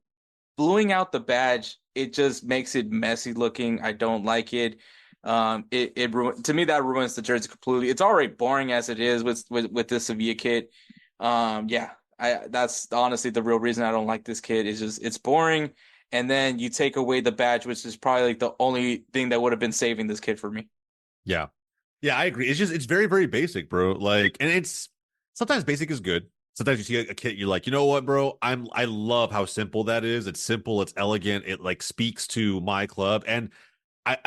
bluing out the badge, it just makes it messy looking. I don't like it. To me, that ruins the jersey completely. It's already boring as it is with this Sevilla kit. That's honestly the real reason I don't like this kit. Is just it's boring, and then you take away the badge, which is probably like the only thing that would have been saving this kit for me. Yeah, I agree. It's very, very basic, bro. Like, and it's sometimes basic is good. Sometimes you see a kit, you're like, you know what, bro? I love how simple that is. It's simple, it's elegant, it like speaks to my club, and I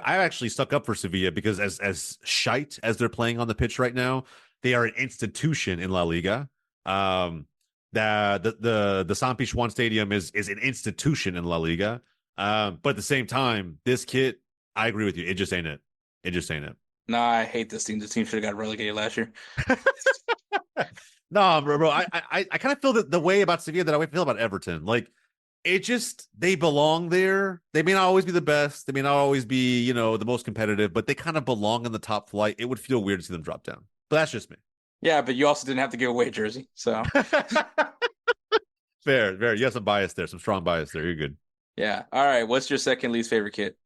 actually stuck up for Sevilla because as shite as they're playing on the pitch right now, they are an institution in La Liga. The San Pizjuan Stadium is an institution in La Liga. But at the same time, this kit, I agree with you. It just ain't it. It just ain't it. Nah, I hate this team. This team should have got relegated last year. No, bro. I kind of feel the way about Sevilla that I feel about Everton. Like, it just, they belong there. They may not always be the best. They may not always be, the most competitive, but they kind of belong in the top flight. It would feel weird to see them drop down. But that's just me. Yeah, but you also didn't have to give away a jersey, so. Fair. You have some bias there, some strong bias there. You're good. Yeah. All right. What's your second least favorite kit?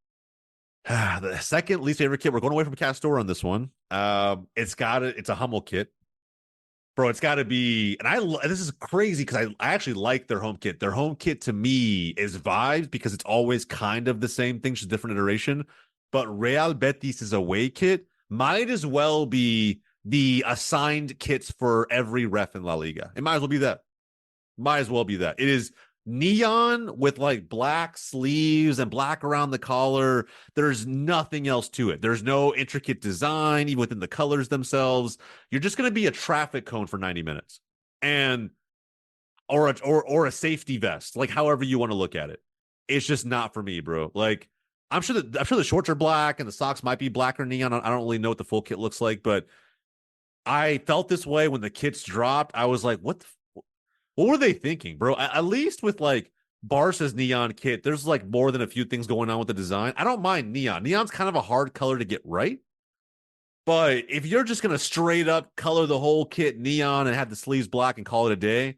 The second least favorite kit. We're going away from Castor on this one. It's a Hummel kit. Bro, it's got to be, and this is crazy because I actually like their home kit. Their home kit to me is vibes because it's always kind of the same thing, just different iteration. But Real Betis' away kit might as well be the assigned kits for every ref in La Liga. It might as well be that. It is neon with like black sleeves and black around the collar. There's nothing else to it. There's no intricate design even within the colors themselves. You're just going to be a traffic cone for 90 minutes or a safety vest, like however you want to look at it. It's just not for me, bro. Like, I'm sure the shorts are black and the socks might be black or neon. I don't really know what the full kit looks like, but I felt this way when the kits dropped. I was like, what were they thinking, bro? At least with like Barca's neon kit, there's like more than a few things going on with the design. I don't mind neon. Neon's kind of a hard color to get right. But if you're just going to straight up color the whole kit neon and have the sleeves black and call it a day,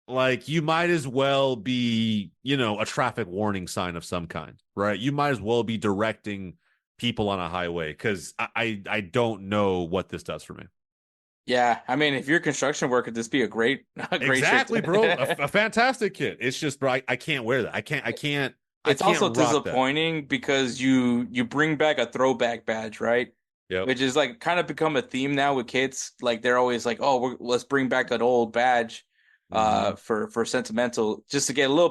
like, you might as well be, a traffic warning sign of some kind, right? You might as well be directing people on a highway, because I don't know what this does for me. Yeah, I mean, if you're a construction worker, this be a great exactly, bro. A fantastic kit. It's just, bro, I can't wear that. I can't It's can't also rock that. disappointing because you bring back a throwback badge, right? Yep. Which is like kind of become a theme now with kids. Like they're always like, "Oh, let's bring back that old badge, Mhm. for sentimental, just to get a little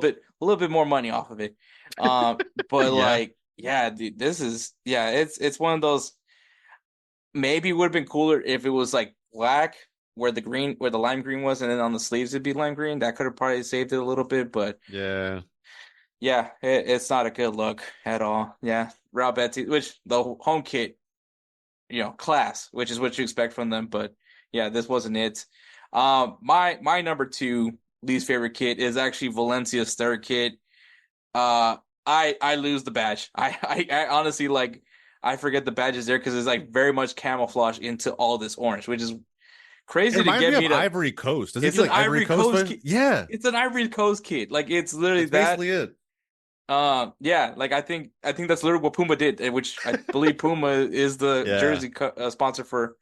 bit more money off of it." But Yeah. like, yeah, dude, it's one of those. Maybe it would have been cooler if it was like black where the lime green was, and then on the sleeves it'd be lime green. That could have probably saved it a little bit, but Yeah. yeah, it's not a good look at all. Yeah, Real Betis, which the home kit, class, which is what you expect from them. But yeah, this wasn't it. My number two least favorite kit is actually Valencia's third kit. Uh, I lose the badge. I honestly like I forget the badge is there because it's like very much camouflage into all this orange, which is It crazy to reminds get me of me to. Ivory Coast. Does it It's feel an like Ivory Ivory Coast? Coast kit. Yeah. It's an Ivory Coast kit. Like it's literally That's that. basically it. Yeah, like I think that's literally what Puma did, which I believe Puma is the Yeah. jersey sponsor for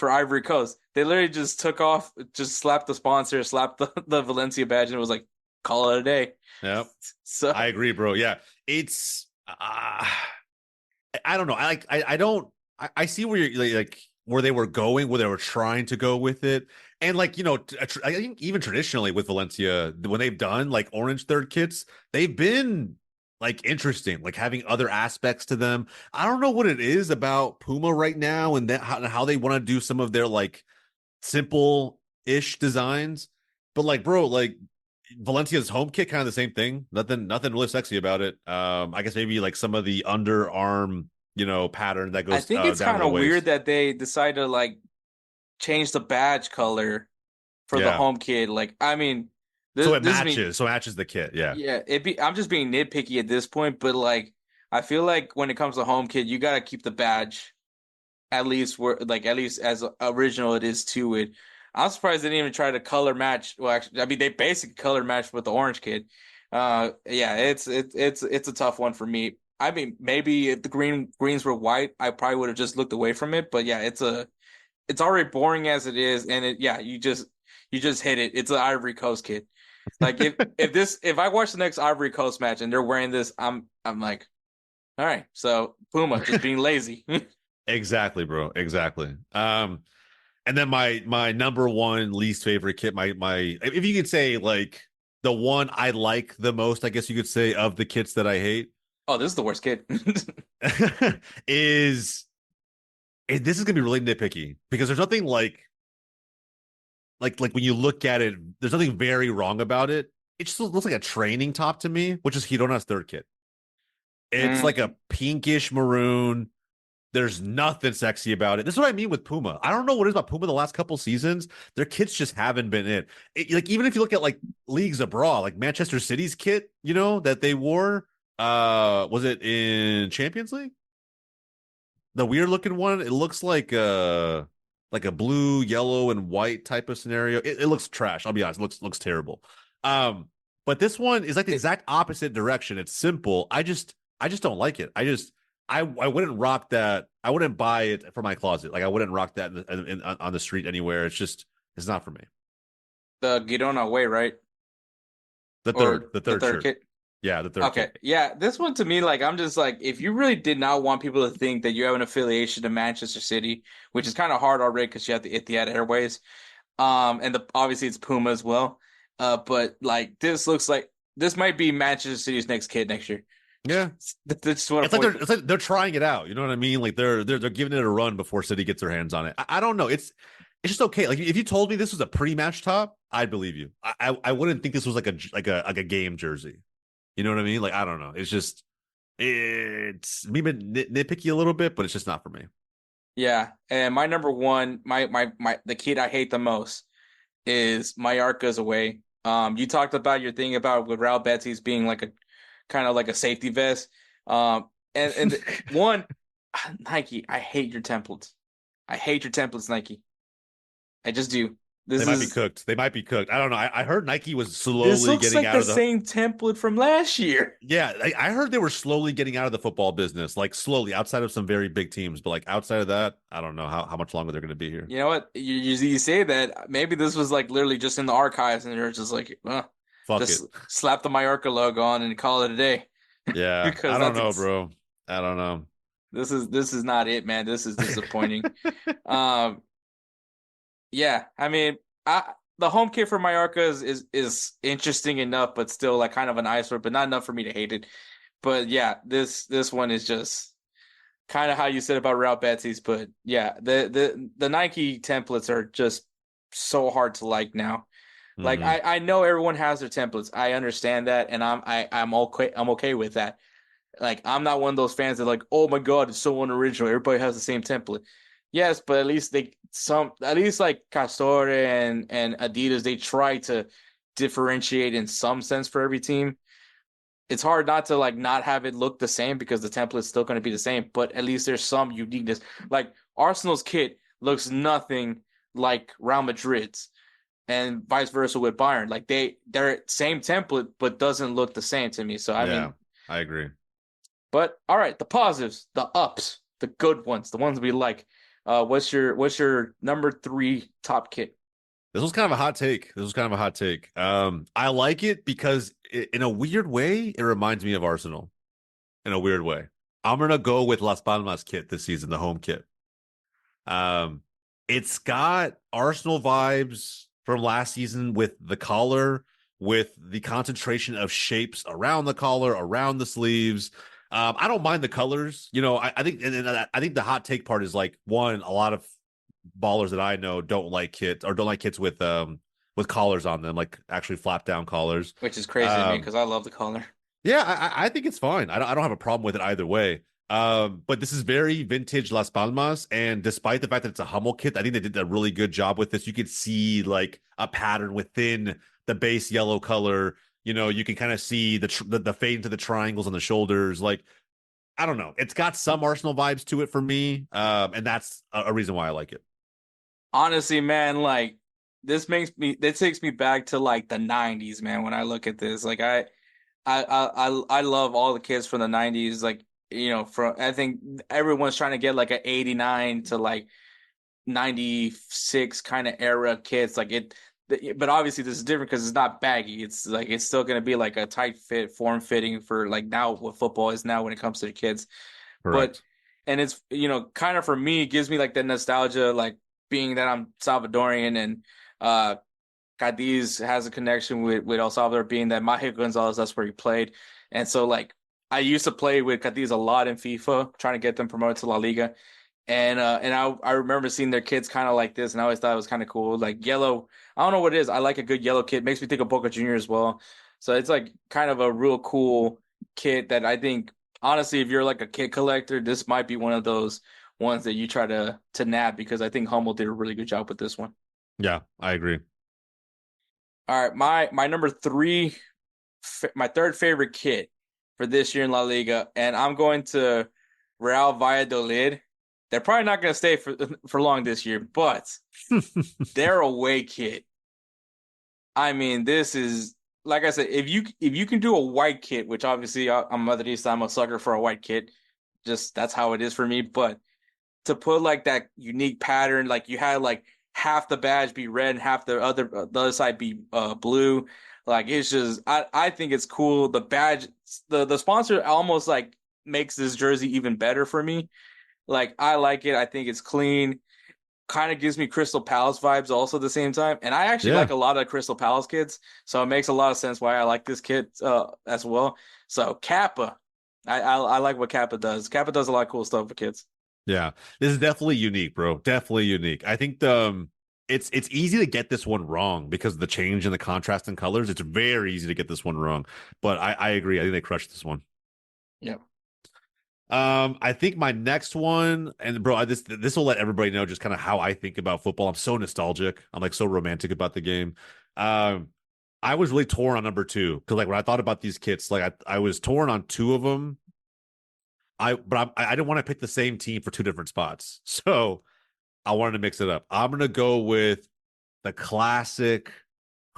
Ivory Coast. They literally just took off, just slapped the sponsor, slapped the Valencia badge, and it was like, call it a day. Yep. So I agree, bro. Yeah. It's I don't know. I don't I see where you're like where they were going, where they were trying to go with it. And like, I think even traditionally with Valencia, when they've done like orange third kits, they've been like interesting, like having other aspects to them. I don't know what it is about Puma right now and that how they want to do some of their like simple-ish designs. But like, bro, like Valencia's home kit, kind of the same thing. Nothing really sexy about it. I guess maybe like some of the underarm, pattern that I goes think it's down to kind the of weird waist. that they decided to like change the badge color for the Yeah. home kit. Like, I mean, So it this is me. matches. So it matches the kit. Yeah. Yeah, I'm just being nitpicky at this point, but like, I feel like when it comes to home kit, you gotta keep the badge at least as original it is to it. I'm surprised they didn't even try to color match. Well, actually, I mean they basically color matched with the orange kid. Yeah, it's a tough one for me. I mean, maybe if the greens were white, I probably would have just looked away from it. But yeah, it's already boring as it is, and you just hit it. It's an Ivory Coast kid. Like if I watch the next Ivory Coast match and they're wearing this, I'm like, all right, so Puma just being lazy. Exactly, bro. Exactly. And then my number one least favorite kit, my if you could say like the one I like the most, I guess you could say of the kits that I hate, Oh, this is the worst kid. is this is gonna be really nitpicky because there's nothing like when you look at it, there's nothing very wrong about it. It just looks like a training top to me, which is Hirona's third kit. It's Mm. like a pinkish maroon. There's nothing sexy about it. This is what I mean with Puma. I don't know what it is about Puma the last couple seasons. Their kits just haven't been it. Like even if you look at like leagues abroad, like Manchester City's kit, that they wore, was it in Champions League? The weird looking one. It looks like a blue, yellow, and white type of scenario. It looks trash. I'll be honest. It looks terrible. But this one is like the exact opposite direction. It's simple. I just don't like it. I wouldn't rock that. I wouldn't buy it for my closet. Like I wouldn't rock that on the street anywhere. It's not for me. The Girona way, right? The Or third, the third shirt. kit. Yeah, the third Okay, kit. yeah, this one to me, like, I'm just like, if you really did not want people to think that you have an affiliation to Manchester City, which is kind of hard already because you have the Etihad Airways, and obviously it's Puma as well, but like this might be Manchester City's next kid next year. Yeah, That's just what it's like they're trying it out. You know what I mean? Like they're giving it a run before City gets their hands on it. I don't know. It's just okay. Like if you told me this was a pre-match top, I'd believe you. I wouldn't think this was like a game jersey. You know what I mean? Like I don't know. It's me nitpicky a little bit, but it's just not for me. Yeah, and my number one, the kid I hate the most is Mallorca's away. You talked about your thing about with Real Betis being like a kind of like a safety vest. And one, Nike, I hate your templates. I hate your templates, Nike. I just do. They might be cooked. They might be cooked. I don't know. I heard Nike was slowly This looks getting like out the of the same template from last year. Yeah, I heard they were slowly getting out of the football business, like slowly outside of some very big teams. But like outside of that, I don't know how much longer they're going to be here. You know what? You say that maybe this was like literally just in the archives, and they're just like, Fuck just it. slap the Mallorca logo on and call it a day. Yeah, because I don't know, bro. I don't know. This is not it, man. This is disappointing. Yeah, I mean, the home kit for Mallorca is interesting enough, but still like kind of an eyesore, but not enough for me to hate it. But yeah, this one is just kind of how you said about Real Betis. But yeah, the Nike templates are just so hard to like now. Like Mhm. I know everyone has their templates. I understand that, and I'm okay with that. Like I'm not one of those fans that like, oh my god, it's so unoriginal. Everybody has the same template. Yes, but at least like Castore and Adidas, they try to differentiate in some sense for every team. It's hard not to like not have it look the same because the template's still going to be the same, but at least there's some uniqueness. Like Arsenal's kit looks nothing like Real Madrid's and vice versa with Bayern. Like they're same template, but doesn't look the same to me. So I Yeah, mean, I agree. but all right, the positives, the ups, the good ones, the ones we like. What's your number 3 top kit? This was kind of a hot take. I like it because in a weird way, it reminds me of Arsenal. In a weird way, I'm gonna go with Las Palmas kit this season, the home kit. Um, it's got Arsenal vibes from last season with the collar, with the concentration of shapes around the collar, around the sleeves. I don't mind the colors. I think, and I think the hot take part is like one. A lot of ballers that I know don't like kits with collars on them, like actually flap down collars. Which is crazy to me because I love the color. Yeah, I think it's fine. I don't have a problem with it either way. But this is very vintage Las Palmas, and despite the fact that it's a Hummel kit, I think they did a really good job with this. You could see like a pattern within the base yellow color. You can kind of see the fade into the triangles on the shoulders. Like, I don't know, it's got some Arsenal vibes to it for me, and that's a reason why I like it. Honestly, man, like this takes me back to like the 90s, man, when I look at this. Like I love all the kids from the 90s, like from I think everyone's trying to get like an 89 to like 96 kind of era kids like it, but obviously this is different because it's not baggy. It's like it's still going to be like a tight fit, form fitting for like now what football is now when it comes to the kids. But Correct. and it's kind of for me, it gives me like the nostalgia, like being that I'm Salvadorian and uh Cadiz has a connection with El Salvador, being that Mario Gonzalez, that's where he played. And so like I used to play with Cadiz a lot in FIFA, trying to get them promoted to La Liga. And I remember seeing their kids kind of like this, and I always thought it was kind of cool. Like yellow, I don't know what it is. I like a good yellow kit. Makes me think of Boca Junior as well. So it's like kind of a real cool kit that I think honestly, if you're like a kit collector, this might be one of those ones that you try to nab because I think Hummel did a really good job with this one. Yeah, I agree. All right, my number 3, my third favorite kit for this year in La Liga, and I'm going to Real Valladolid. They're probably not going to stay for long this year, but their away kit. I mean, this is like I said, if you can do a white kit, which obviously I'm Madridista, I'm a sucker for a white kit. Just that's how it is for me. But to put like that unique pattern, like you had like half the badge be red and half the other side be blue. Like it's just I think it's cool. The badge, the sponsor almost like makes this jersey even better for me. Like I like it. I think it's clean. Kind of gives me Crystal Palace vibes also at the same time. And I actually Yeah. like a lot of Crystal Palace kids, so it makes a lot of sense why I like this kid as well. So Kappa, I like what Kappa does. Kappa does a lot of cool stuff for kids. Yeah, this is definitely unique, bro. Definitely unique. I think it's easy to get this one wrong because of the change in the contrast in colors. It's very easy to get this one wrong, but I agree. I think they crushed this one. Yep. I think my next one, and bro, this will let everybody know just kind of how I think about football. I'm so nostalgic. I'm like so romantic about the game. I was really torn on number 2 because like when I thought about these kits, like I was torn on 2 of them. I didn't want to pick the same team for 2 different spots, so I wanted to mix it up. I'm gonna go with the classic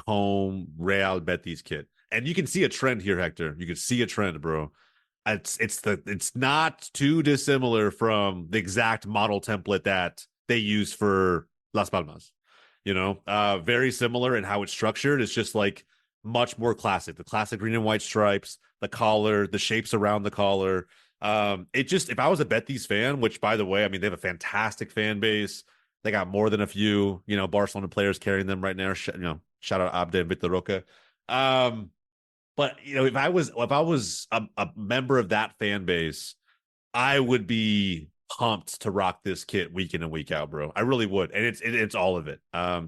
home Real Betis kit, and you can see a trend here, Hector. You can see a trend, bro. It's not too dissimilar from the exact model template that they use for Las Palmas. Very similar in how it's structured. It's just like much more classic. The classic green and white stripes, the collar, the shapes around the collar. It just, if I was a Betis fan, which by the way, I mean, they have a fantastic fan base. They got more than a few, Barcelona players carrying them right now. Shout out Abde and Victor Roca. But if I was a member of that fan base, I would be pumped to rock this kit week in and week out, bro. I really would, and it's all of it.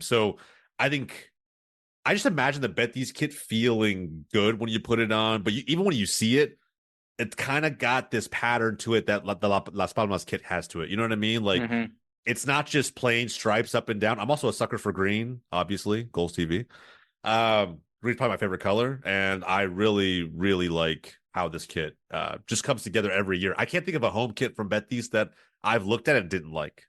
So I think I just imagine the Betis kit feeling good when you put it on, but even when you see it, it's kind of got this pattern to it that the Las Palmas kit has to it. You know what I mean? Like it's not just plain stripes up and down. I'm also a sucker for green, obviously. Golz TV. Green's probably my favorite color, and I really, really like how this kit just comes together every year. I can't think of a home kit from Betis that I've looked at and didn't like.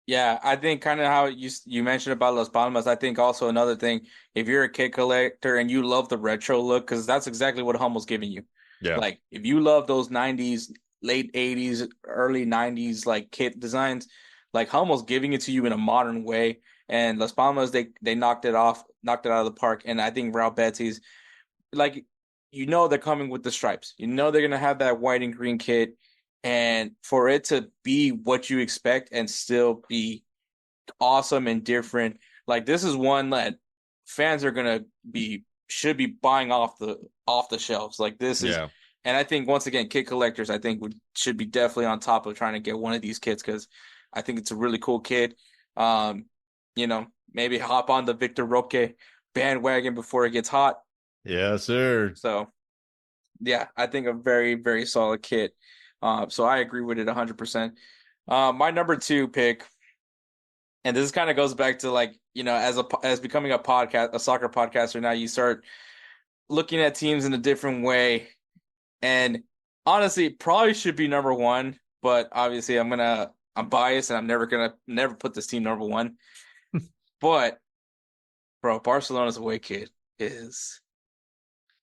Yeah, I think kind of how you mentioned about Las Palmas. I think also another thing, if you're a kit collector and you love the retro look, because that's exactly what Hummel's giving you. Yeah. Like if you love those 90s, late 80s, early 90s like kit designs, like Hummel's giving it to you in a modern way. And Las Palmas, they knocked it out of the park. And I think Real Betis, like, they're coming with the stripes. They're going to have that white and green kit. And for it to be what you expect and still be awesome and different, like this is one that fans are should be buying off the shelves. Like this is, and I think once again, kit collectors, I think should be definitely on top of trying to get one of these kits because I think it's a really cool kit. Maybe hop on the Victor Roque bandwagon before it gets hot. Yes, sir. So, yeah, I think a very, very solid kit. So I agree with it 100%. My number 2 pick, and this kind of goes back to like, as becoming a soccer podcaster, now you start looking at teams in a different way. And honestly, probably should be number 1, but obviously I'm biased and I'm never put this team number 1. But bro, Barcelona's away kit is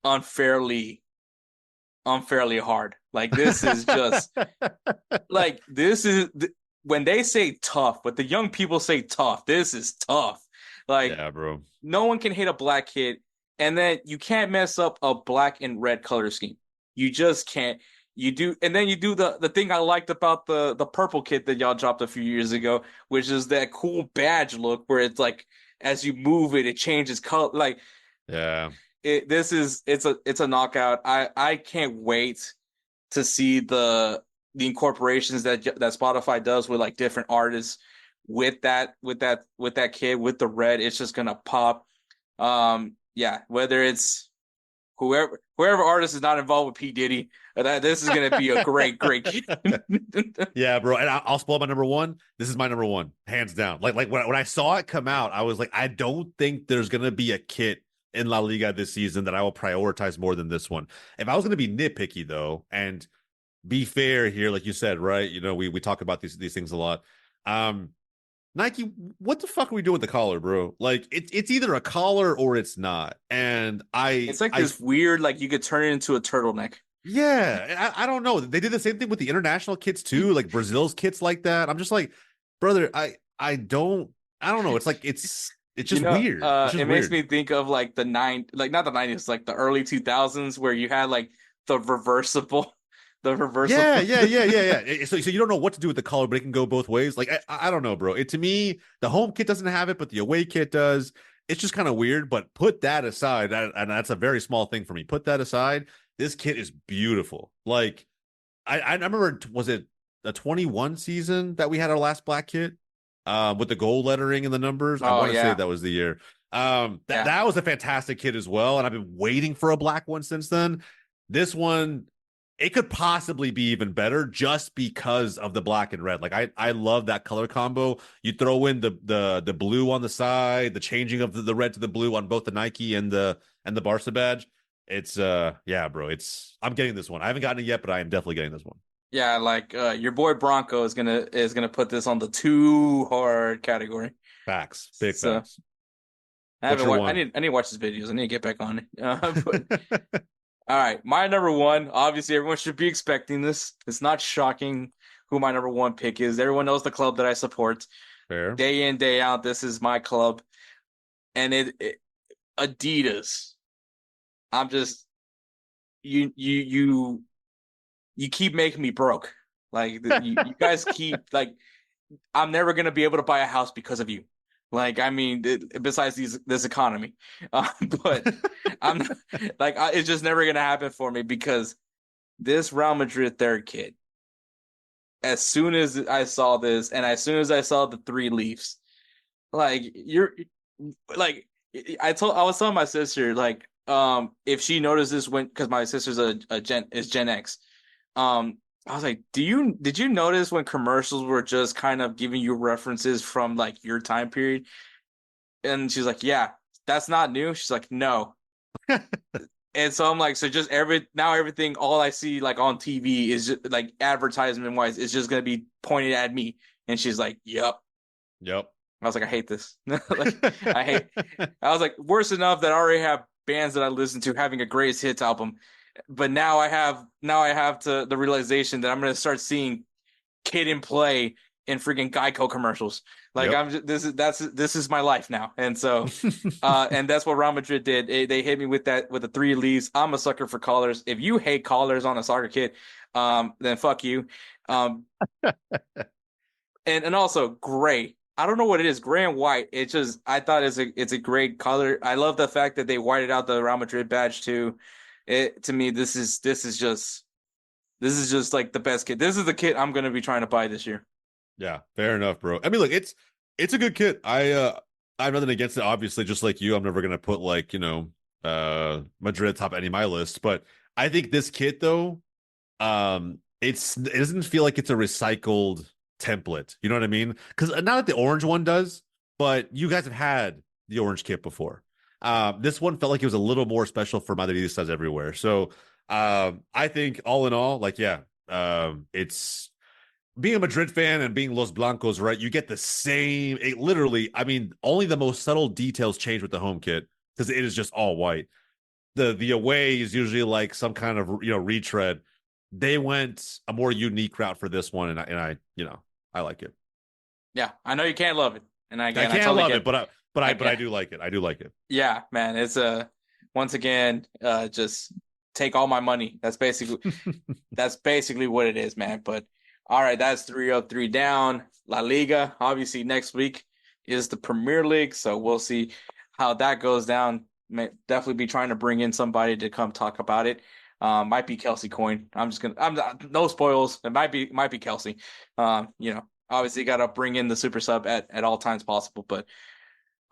unfairly hard. Like this is just like when they say tough, but the young people say tough, this is tough. Like, yeah, bro. No one can hate a black kit, and then you can't mess up a black and red color scheme. You just can't. You do, and then you do the thing I liked about the purple kit that y'all dropped a few years ago, which is that cool badge look where it's like as you move it, it changes color. Like, yeah. It's a knockout. I can't wait to see the incorporations that Spotify does with like different artists with that kid with the red. It's just gonna pop. Whether it's whoever artist is not involved with P. Diddy, this is gonna be a great kid. Yeah, bro. And I'll spoil my number 1. This is my number 1, hands down. Like when I saw it come out, I was like, I don't think there's gonna be a kit in La Liga this season that I will prioritize more than this one. If I was going to be nitpicky though, and be fair here, like you said, right? We talk about these things a lot. Nike, what the fuck are we doing with the collar, bro? Like it's either a collar or it's not. And it's like this weird, like you could turn it into a turtleneck. Yeah. I don't know. They did the same thing with the international kits too, like Brazil's kits like that. I'm just like, brother, I don't know. It's like, it's just weird. It makes me think of like not the 90s, like the early 2000s where you had like the reversible. Yeah. So you don't know what to do with the collar, but it can go both ways. Like I don't know, bro. To me, the home kit doesn't have it, but the away kit does. It's just kind of weird. But put that aside, and that's a very small thing for me. Put that aside. This kit is beautiful. Like I remember, was it the 21 season that we had our last black kit? With the gold lettering and the numbers. I want to say that was the year. That was a fantastic kit as well. And I've been waiting for a black one since then. This one, it could possibly be even better just because of the black and red. Like I love that color combo. You throw in the blue on the side, the changing of the red to the blue on both the Nike and the Barca badge. It's bro. I'm getting this one. I haven't gotten it yet, but I am definitely getting this one. Yeah, like your boy Bronco is gonna put this on the too hard category. Facts, big facts. I need to watch his videos. I need to get back on it. All right, my number 1. Obviously, everyone should be expecting this. It's not shocking who my number 1 pick is. Everyone knows the club that I support. Fair. Day in, day out, this is my club, and Adidas I'm just you keep making me broke. Like you guys keep like I'm never gonna be able to buy a house because of you. Like I mean, besides this economy, but I'm like it's just never gonna happen for me because this Real Madrid third kid. As soon as I saw this, and as soon as I saw the three Leafs, like you're like I was telling my sister like if she notices when because my sister's a Gen X. I was like, did you notice when commercials were just kind of giving you references from like your time period? And she's like, yeah, that's not new. She's like, no. And so I'm like, so just everything, all I see like on TV is just like advertisement wise, is just gonna be pointed at me. And she's like, yep. Yep. I was like, I hate this. I was like, worse enough that I already have bands that I listen to having a greatest hits album. But now I have the realization that I'm gonna start seeing Kid and Play in freaking Geico commercials. Like Yep. I'm just, this is my life now. And so and that's what Real Madrid did. They hit me with the three Leafs. I'm a sucker for collars. If you hate collars on a soccer kit, then fuck you. And also gray. I don't know what it is, gray and white. It's just I thought it's a great color. I love the fact that they whited out the Real Madrid badge too. It to me this is just like the best kit. This is the kit I'm gonna be trying to buy this year. Yeah, fair enough, bro. I mean, look, it's a good kit. I have nothing against it. Obviously, just like you, I'm never gonna put like Madrid top any of my list. But I think this kit though, it doesn't feel like it's a recycled template. You know what I mean? Because not that the orange one does, but you guys have had the orange kit before. This one felt like it was a little more special for Madridistas everywhere. So I think all in all, like it's being a Madrid fan and being Los Blancos, right? You get the same. It literally, I mean, only the most subtle details change with the home kit because it is just all white. The away is usually like some kind of retread. They went a more unique route for this one, and I like it. Yeah, I know you can't love it, and I can't totally love get it, but I do like it. I do like it. Yeah, man, it's once again just take all my money. That's basically what it is, man. But all right, that's 3 up, 3 down. La Liga, obviously next week is the Premier League, so we'll see how that goes down. May definitely be trying to bring in somebody to come talk about it. Might be Kelsey Coin. I'm no spoils. It might be Kelsey. Obviously got to bring in the super sub at all times possible. But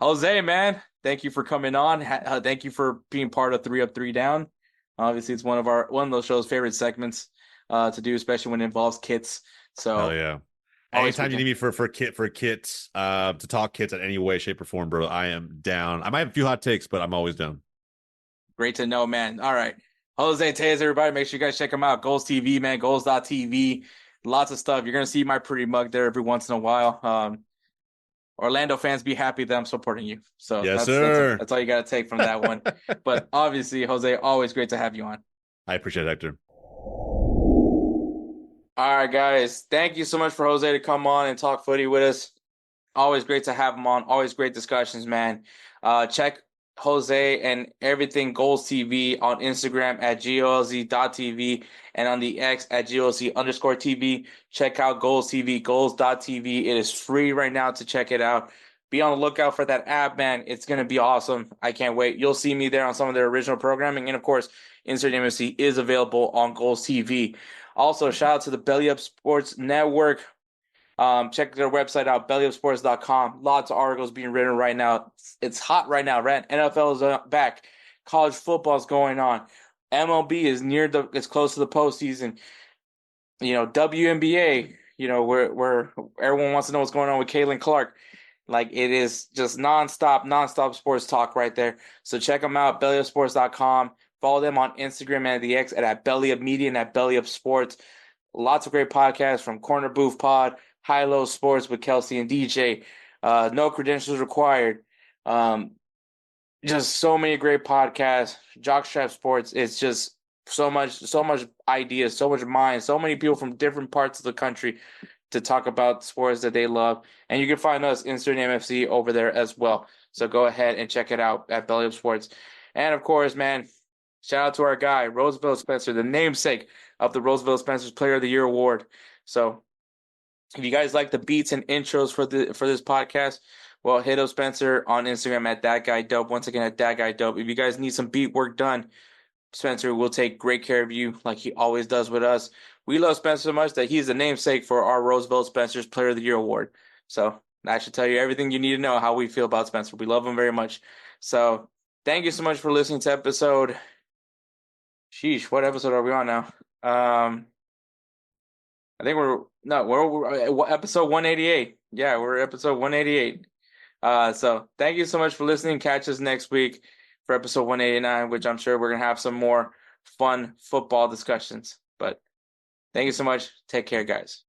Jose, man, thank you for coming on. Thank you for being part of 3 up, 3 down. Obviously, it's one of those show's favorite segments to do, especially when it involves kits. So hell yeah. Anytime you need me for kits, to talk kits in any way, shape, or form, bro, I am down. I might have a few hot takes, but I'm always down. Great to know, man. All right. Jose Tellez, everybody, make sure you guys check him out. Golz TV, man. Golz.tv. Lots of stuff. You're going to see my pretty mug there every once in a while. Orlando fans, be happy that I'm supporting you. So yes, sir. That's all you got to take from that one. But obviously, Jose, always great to have you on. I appreciate it, Hector. All right, guys. Thank you so much for Jose to come on and talk footy with us. Always great to have him on. Always great discussions, man. Check Jose and everything Golz TV on Instagram at GolzTV and on the X at GolzTV. Check out Golz TV, Golz.tv. It is free right now to check it out. Be on the lookout for that app, man. It's going to be awesome. I can't wait. You'll see me there on some of their original programming. And, of course, Insert MFC is available on Golz TV. Also, shout out to the BellyUpSports Network. Check their website out, BellyUpSports.com. Lots of articles being written right now. It's hot right now, right? NFL is back. College football is going on. MLB is it's close to the postseason. WNBA, where everyone wants to know what's going on with Caitlin Clark. Like, it is just nonstop sports talk right there. So check them out, BellyUpSports.com. Follow them on Instagram and the X at BellyUpMedia and at BellyUpSports. Lots of great podcasts from Corner Booth Pod, High Low Sports with Kelsey and DJ. No credentials required. Just so many great podcasts. Jockstrap Sports. It's just so much ideas, so much mind, so many people from different parts of the country to talk about sports that they love. And you can find us, Insert MFC, over there as well. So go ahead and check it out at BellyUpSports. And of course, man, Shout out to our guy, Roosevelt Spencer, the namesake of the Roosevelt Spencer's Player of the Year award. So if you guys like the beats and intros for this podcast, well, hit up Spencer on Instagram at ThatGuyDope. Once again, at ThatGuyDope. If you guys need some beat work done, Spencer will take great care of you like he always does with us. We love Spencer so much that he's the namesake for our Roosevelt Spencer's Player of the Year award. So that should tell you everything you need to know how we feel about Spencer. We love him very much. So thank you so much for listening to episode. Sheesh, what episode are we on now? I think we're episode 188. Yeah, we're episode 188. So thank you so much for listening. Catch us next week for episode 189, which I'm sure we're going to have some more fun football discussions. But thank you so much. Take care, guys.